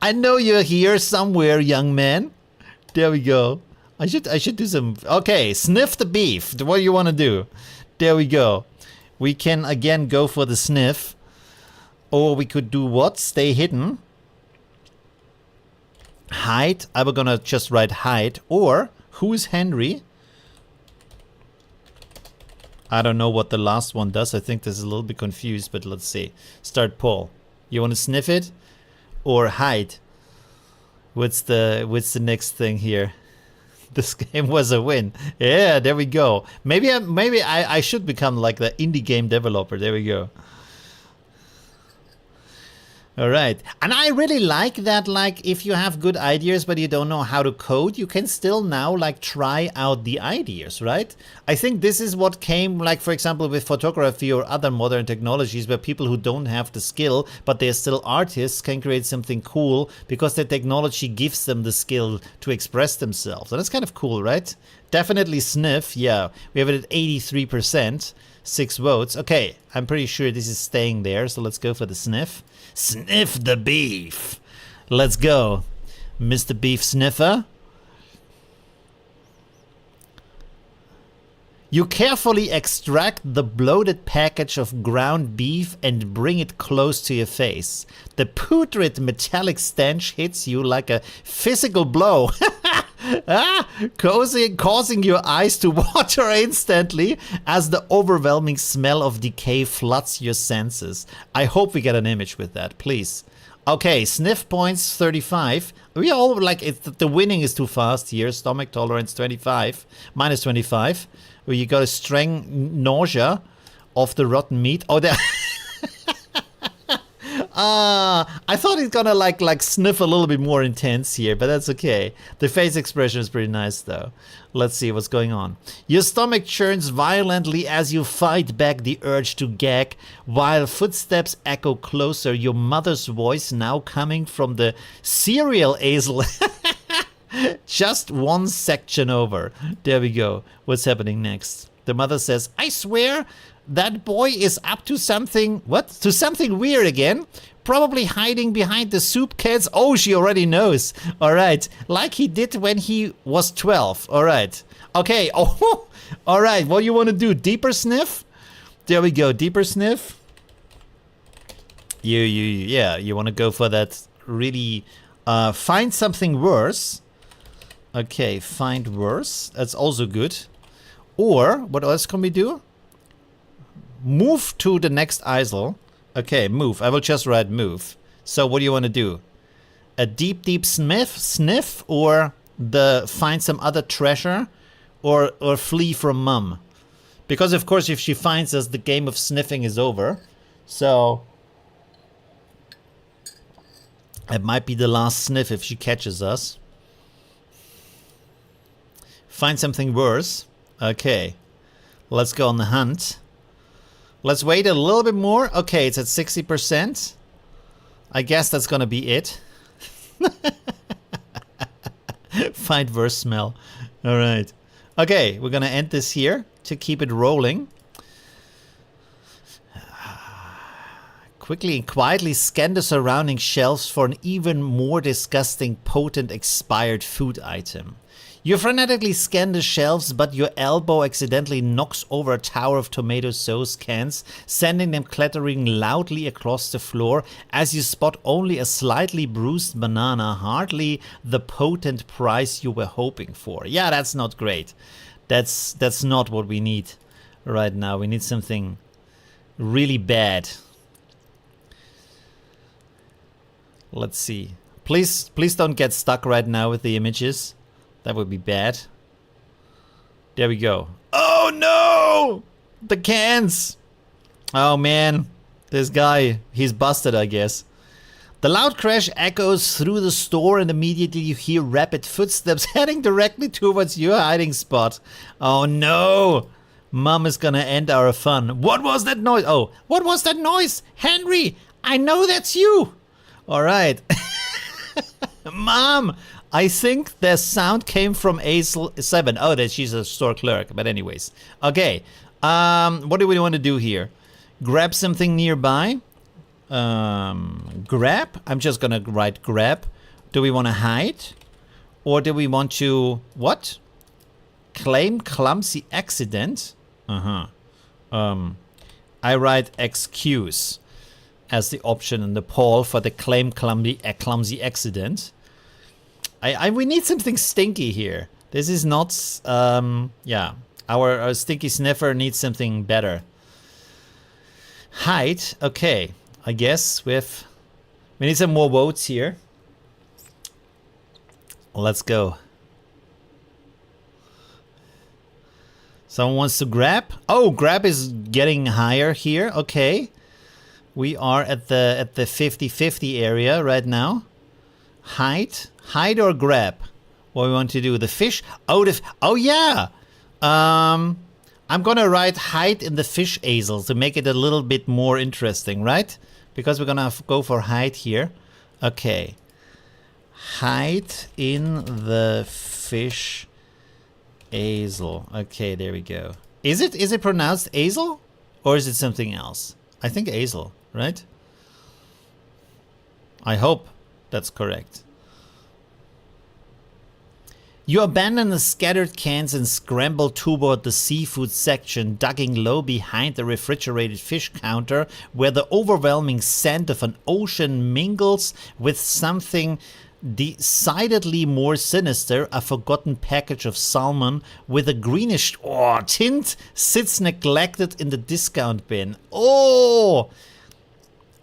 I know you're here somewhere, young man. There we go. I should do some. Okay, sniff the beef. What do you want to do? There we go. We can again go for the sniff. Or we could do what? Stay hidden. Hide. I'm gonna just write hide. Or who is Henry? I don't know what the last one does. I think this is a little bit confused, but let's see. Start poll. You want to sniff it or hide? What's the next thing here? This game was a win. Yeah, there we go. Maybe I should become like the indie game developer. There we go. All right. And I really like that, like, if you have good ideas but you don't know how to code, you can still now, like, try out the ideas, right? I think this is what came, like, for example, with photography or other modern technologies where people who don't have the skill but they're still artists can create something cool because the technology gives them the skill to express themselves. And that's kind of cool, right? Definitely sniff. Yeah, we have it at 83%. 6 votes. Okay, I'm pretty sure this is staying there, so let's go for the sniff. Sniff the beef. Let's go, Mr. Beef Sniffer. You carefully extract the bloated package of ground beef and bring it close to your face. The putrid metallic stench hits you like a physical blow. Causing your eyes to water instantly as the overwhelming smell of decay floods your senses. I hope we get an image with that, please. Okay, sniff points 35. We all like the winning is too fast here. Stomach tolerance 25, minus 25. Where you got a strong nausea of the rotten meat. Oh, there. I thought he's gonna like sniff a little bit more intense here, but that's okay. The face expression is pretty nice though. Let's see what's going on. Your stomach churns violently as you fight back the urge to gag, while footsteps echo closer. Your mother's voice now coming from the cereal aisle. Just one section over. There we go. What's happening next? The mother says, I swear that boy is up to something. What? To something weird again? Probably hiding behind the soup cans. Oh, she already knows. All right. Like he did when he was 12. All right. Okay. Oh, all right. What do you want to do? Deeper sniff? There we go. Deeper sniff. Yeah. You want to go for that really, find something worse. Okay. Find worse. That's also good. Or what else can we do? Move to the next aisle. Okay, move. I will just write move. So what do you want to do? A deep sniff, or the find some other treasure, or flee from mom? Because of course if she finds us, the game of sniffing is over. So it might be the last sniff if she catches us. Find something worse. Okay. Let's go on the hunt. Let's wait a little bit more. Okay, it's at 60%. I guess that's gonna be it. Find worse smell. All right. Okay, we're gonna end this here to keep it rolling. Quickly and quietly scan the surrounding shelves for an even more disgusting, potent, expired food item. You frenetically scan the shelves, but your elbow accidentally knocks over a tower of tomato sauce cans, sending them clattering loudly across the floor as you spot only a slightly bruised banana, hardly the potent prize you were hoping for. Yeah, that's not great. That's not what we need right now. We need something really bad. Let's see. Please don't get stuck right now with the images. That would be bad. There we go. Oh no! The cans! Oh man. This guy, he's busted, I guess. The loud crash echoes through the store and immediately you hear rapid footsteps heading directly towards your hiding spot. Oh no! Mom is gonna end our fun. What was that noise? Oh, what was that noise? Henry, I know that's you! Alright. Mom! I think the sound came from A7. Oh, that she's a store clerk. But anyways. Okay. What do we want to do here? Grab something nearby. Grab. I'm just going to write grab. Do we want to hide? Or do we want to... What? Claim clumsy accident? I write excuse as the option in the poll for the claim clumsy accident. We need something stinky here. This is not, yeah. Our Stinky Sniffer needs something better. Hide, okay. I guess we need some more votes here. Let's go. Someone wants to grab? Oh, grab is getting higher here. Okay. We are at the 50-50 area right now. Hide or grab? What we want to do? The fish? Oh yeah. I'm gonna write hide in the fish aisle to make it a little bit more interesting, right? Because we're gonna go for hide here. Okay. Hide in the fish aisle. Okay, there we go. Is it pronounced aisle or is it something else? I think aisle, right? I hope that's correct. You abandon the scattered cans and scramble toward the seafood section, ducking low behind the refrigerated fish counter, where the overwhelming scent of an ocean mingles with something decidedly more sinister. A forgotten package of salmon with a greenish tint sits neglected in the discount bin. Oh!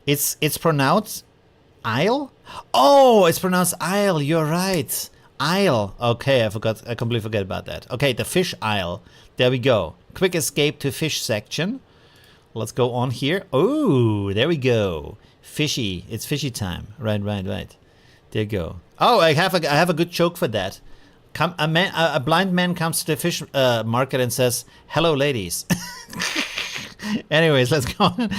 It's pronounced Isle? Oh, it's pronounced Isle. You're right. Isle. Okay, I completely forget about that. Okay, the fish aisle. There we go. Quick escape to fish section. Let's go on here. Oh, there we go. Fishy. It's fishy time. Right. There you go. Oh, I have a good joke for that. A blind man comes to the fish market and says, "Hello, ladies." Anyways, let's go on.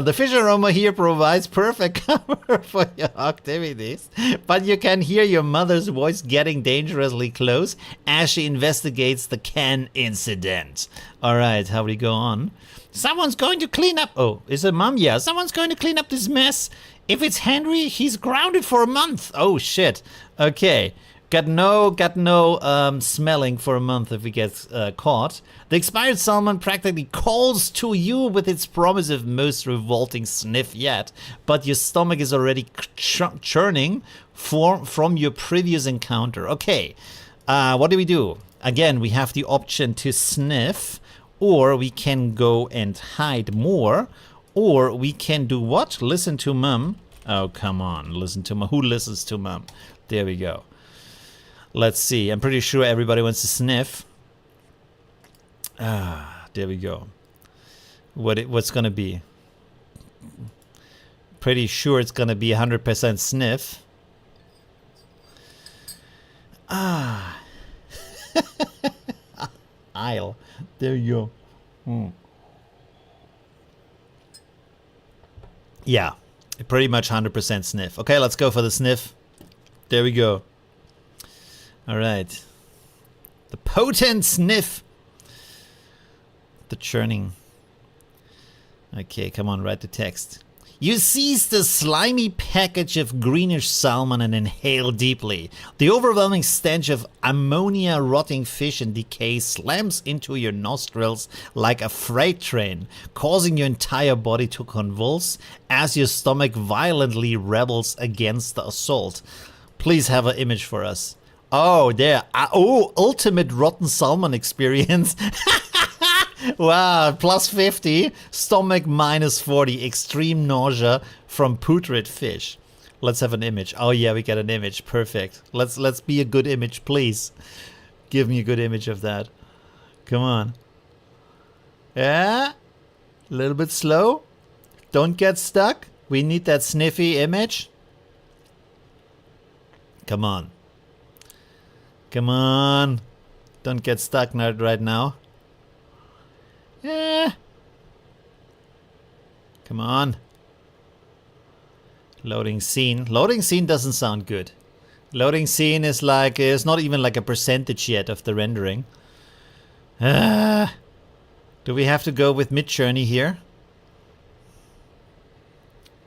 The fish aroma here provides perfect cover for your activities, but you can hear your mother's voice getting dangerously close as she investigates the can incident. All right, how do we go on? Someone's going to clean up. Oh, is it mom? Yeah, someone's going to clean up this mess. If it's Henry, he's grounded for a month. Oh shit. Okay. Got no smelling for a month if he gets caught. The expired salmon practically calls to you with its promise of most revolting sniff yet, but your stomach is already churning from your previous encounter. Okay, what do? Again, we have the option to sniff, or we can go and hide more, or we can do what? Listen to mom. Oh, come on, listen to mom. Who listens to mom? There we go. Let's see. I'm pretty sure everybody wants to sniff. There we go. What's gonna be? Pretty sure it's gonna be 100% sniff. Aisle. There you go. Yeah, pretty much 100% sniff. Okay, let's go for the sniff. There we go. All right. The potent sniff. The churning. Okay, come on, write the text. You seize the slimy package of greenish salmon and inhale deeply. The overwhelming stench of ammonia, rotting fish, and decay slams into your nostrils like a freight train, causing your entire body to convulse as your stomach violently rebels against the assault. Please have an image for us. Oh, there. Oh, ultimate rotten salmon experience. Wow, plus 50. Stomach minus 40. Extreme nausea from putrid fish. Let's have an image. Oh yeah, we got an image. Perfect. Let's be a good image, please. Give me a good image of that. Come on. Yeah. A little bit slow. Don't get stuck. We need that sniffy image. Come on. Come on. Don't get stuck right now. Yeah. Come on. Loading scene. Loading scene doesn't sound good. Loading scene is like, it's not even like a percentage yet of the rendering. Do we have to go with mid-journey here?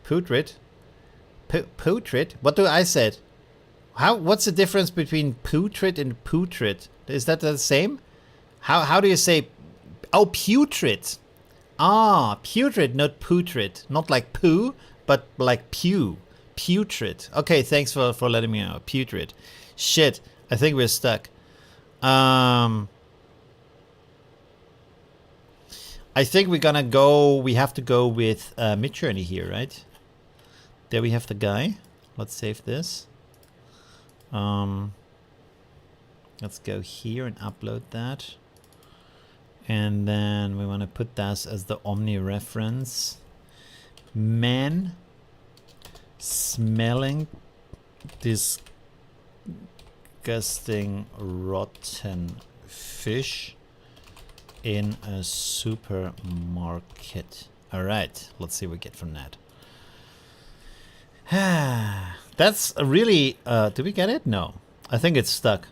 Putrid? Putrid? What do I said? What's the difference between putrid and putrid? Is that the same? How do you say? Oh, putrid. Ah, putrid, not putrid. Not like poo, but like pew. Putrid. Okay, thanks for letting me know. Putrid. Shit, I think we're stuck. I think we have to go with mid-journey here, right? There we have the guy. Let's save this. Let's go here and upload that. And then we want to put that as the Omni reference. Man smelling disgusting rotten fish in a supermarket. All right, let's see what we get from that. That's a really, did we get it? No, I think it's stuck.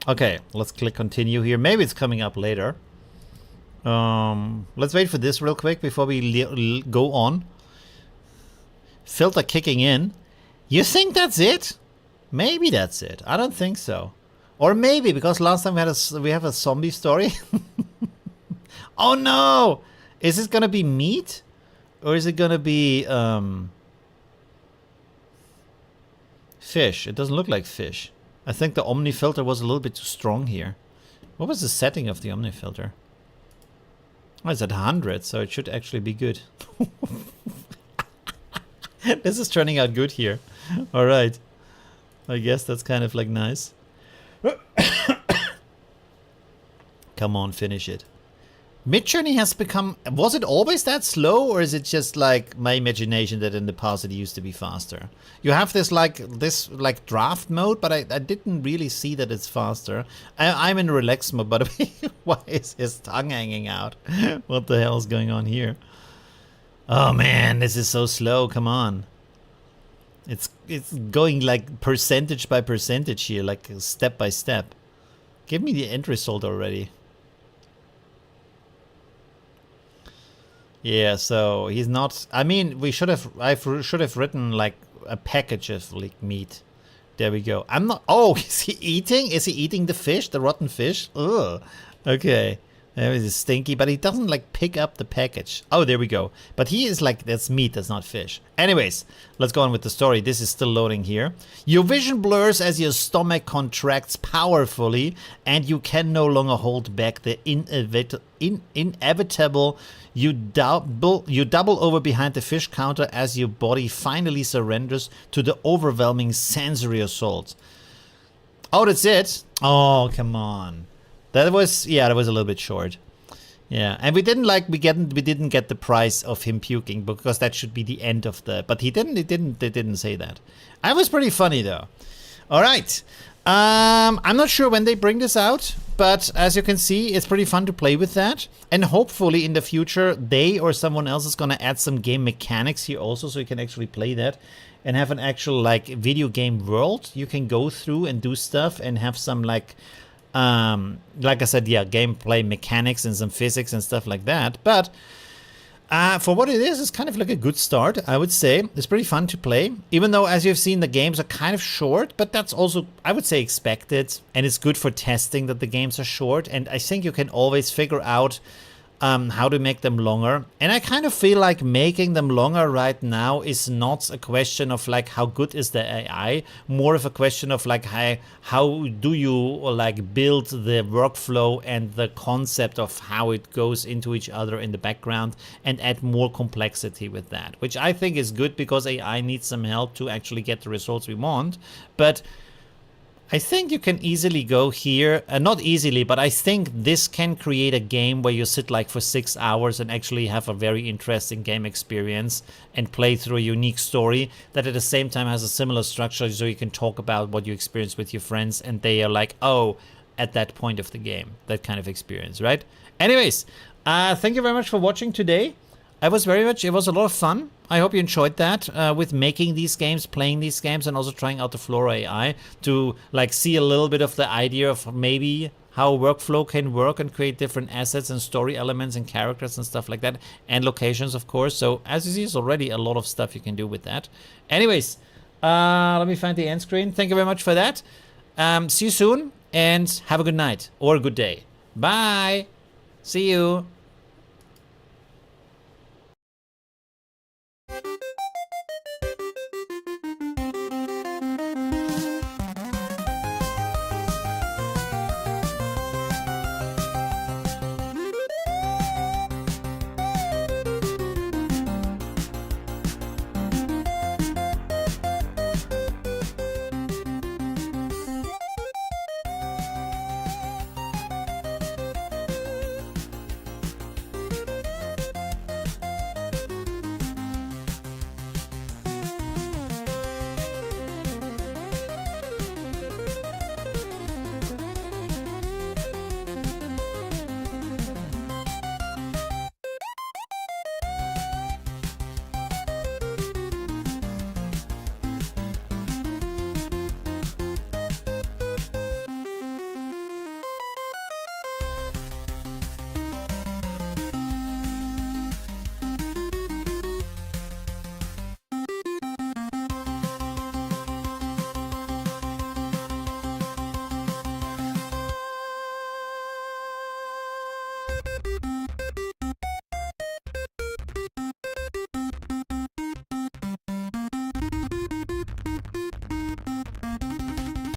Okay, let's click continue here. Maybe it's coming up later. Let's wait for this real quick before we go on. Filter kicking in. You think that's it? Maybe that's it. I don't think so. Or maybe because last time we have a zombie story. Oh no! Is it gonna be meat? Or is it gonna be fish? It doesn't look like fish. I think the Omni filter was a little bit too strong here. What was the setting of the Omni filter? Oh, it's at 100, so it should actually be good. This is turning out good here. All right. I guess that's kind of like nice. Come on, finish it. Midjourney has become... Was it always that slow, or is it just like my imagination that in the past it used to be faster? You have this like draft mode, but I didn't really see that it's faster. I'm in relax mode, by the way. Why is his tongue hanging out? What the hell is going on here? Oh man, this is so slow. Come on. It's going like percentage by percentage here, like step by step. Give me the end result already. Yeah, so he's not... I mean, I should have written like a package of like meat. There we go. I'm not... Oh, is he eating? Is he eating the fish? The rotten fish? Ugh. Okay. There is Stinky, but he doesn't like pick up the package. Oh, there we go. But he is like, that's meat, that's not fish. Anyways, let's go on with the story. This is still loading here. Your vision blurs as your stomach contracts powerfully, and you can no longer hold back the inevitable. You double over behind the fish counter as your body finally surrenders to the overwhelming sensory assault. Oh, that's it? Oh, come on. That was a little bit short. Yeah, and we didn't get the price of him puking because that should be the end of the. But they didn't say that. That was pretty funny though. All right, I'm not sure when they bring this out, but as you can see, it's pretty fun to play with that. And hopefully in the future, they or someone else is gonna add some game mechanics here also, so you can actually play that and have an actual like video game world you can go through and do stuff and have some like I said, yeah, gameplay mechanics and some physics and stuff like that. But for what it is, it's kind of like a good start, I would say. It's pretty fun to play, even though, as you've seen, the games are kind of short, but that's also, I would say, expected. And it's good for testing that the games are short. And I think you can always figure out how to make them longer. And I kind of feel like making them longer right now is not a question of like how good is the AI, more of a question of like how do you like build the workflow and the concept of how it goes into each other in the background and add more complexity with that, which I think is good because AI needs some help to actually get the results we want. But I think you can easily go here, not easily, but I think this can create a game where you sit like for 6 hours and actually have a very interesting game experience and play through a unique story that at the same time has a similar structure, so you can talk about what you experienced with your friends and they are like, oh, at that point of the game, that kind of experience, right? Anyways, thank you very much for watching today. It was a lot of fun. I hope you enjoyed that with making these games, playing these games, and also trying out the Flora AI to like see a little bit of the idea of maybe how workflow can work and create different assets and story elements and characters and stuff like that, and locations, of course. So as you see, there's already a lot of stuff you can do with that. Anyways, let me find the end screen. Thank you very much for that. See you soon and have a good night or a good day. Bye. See you.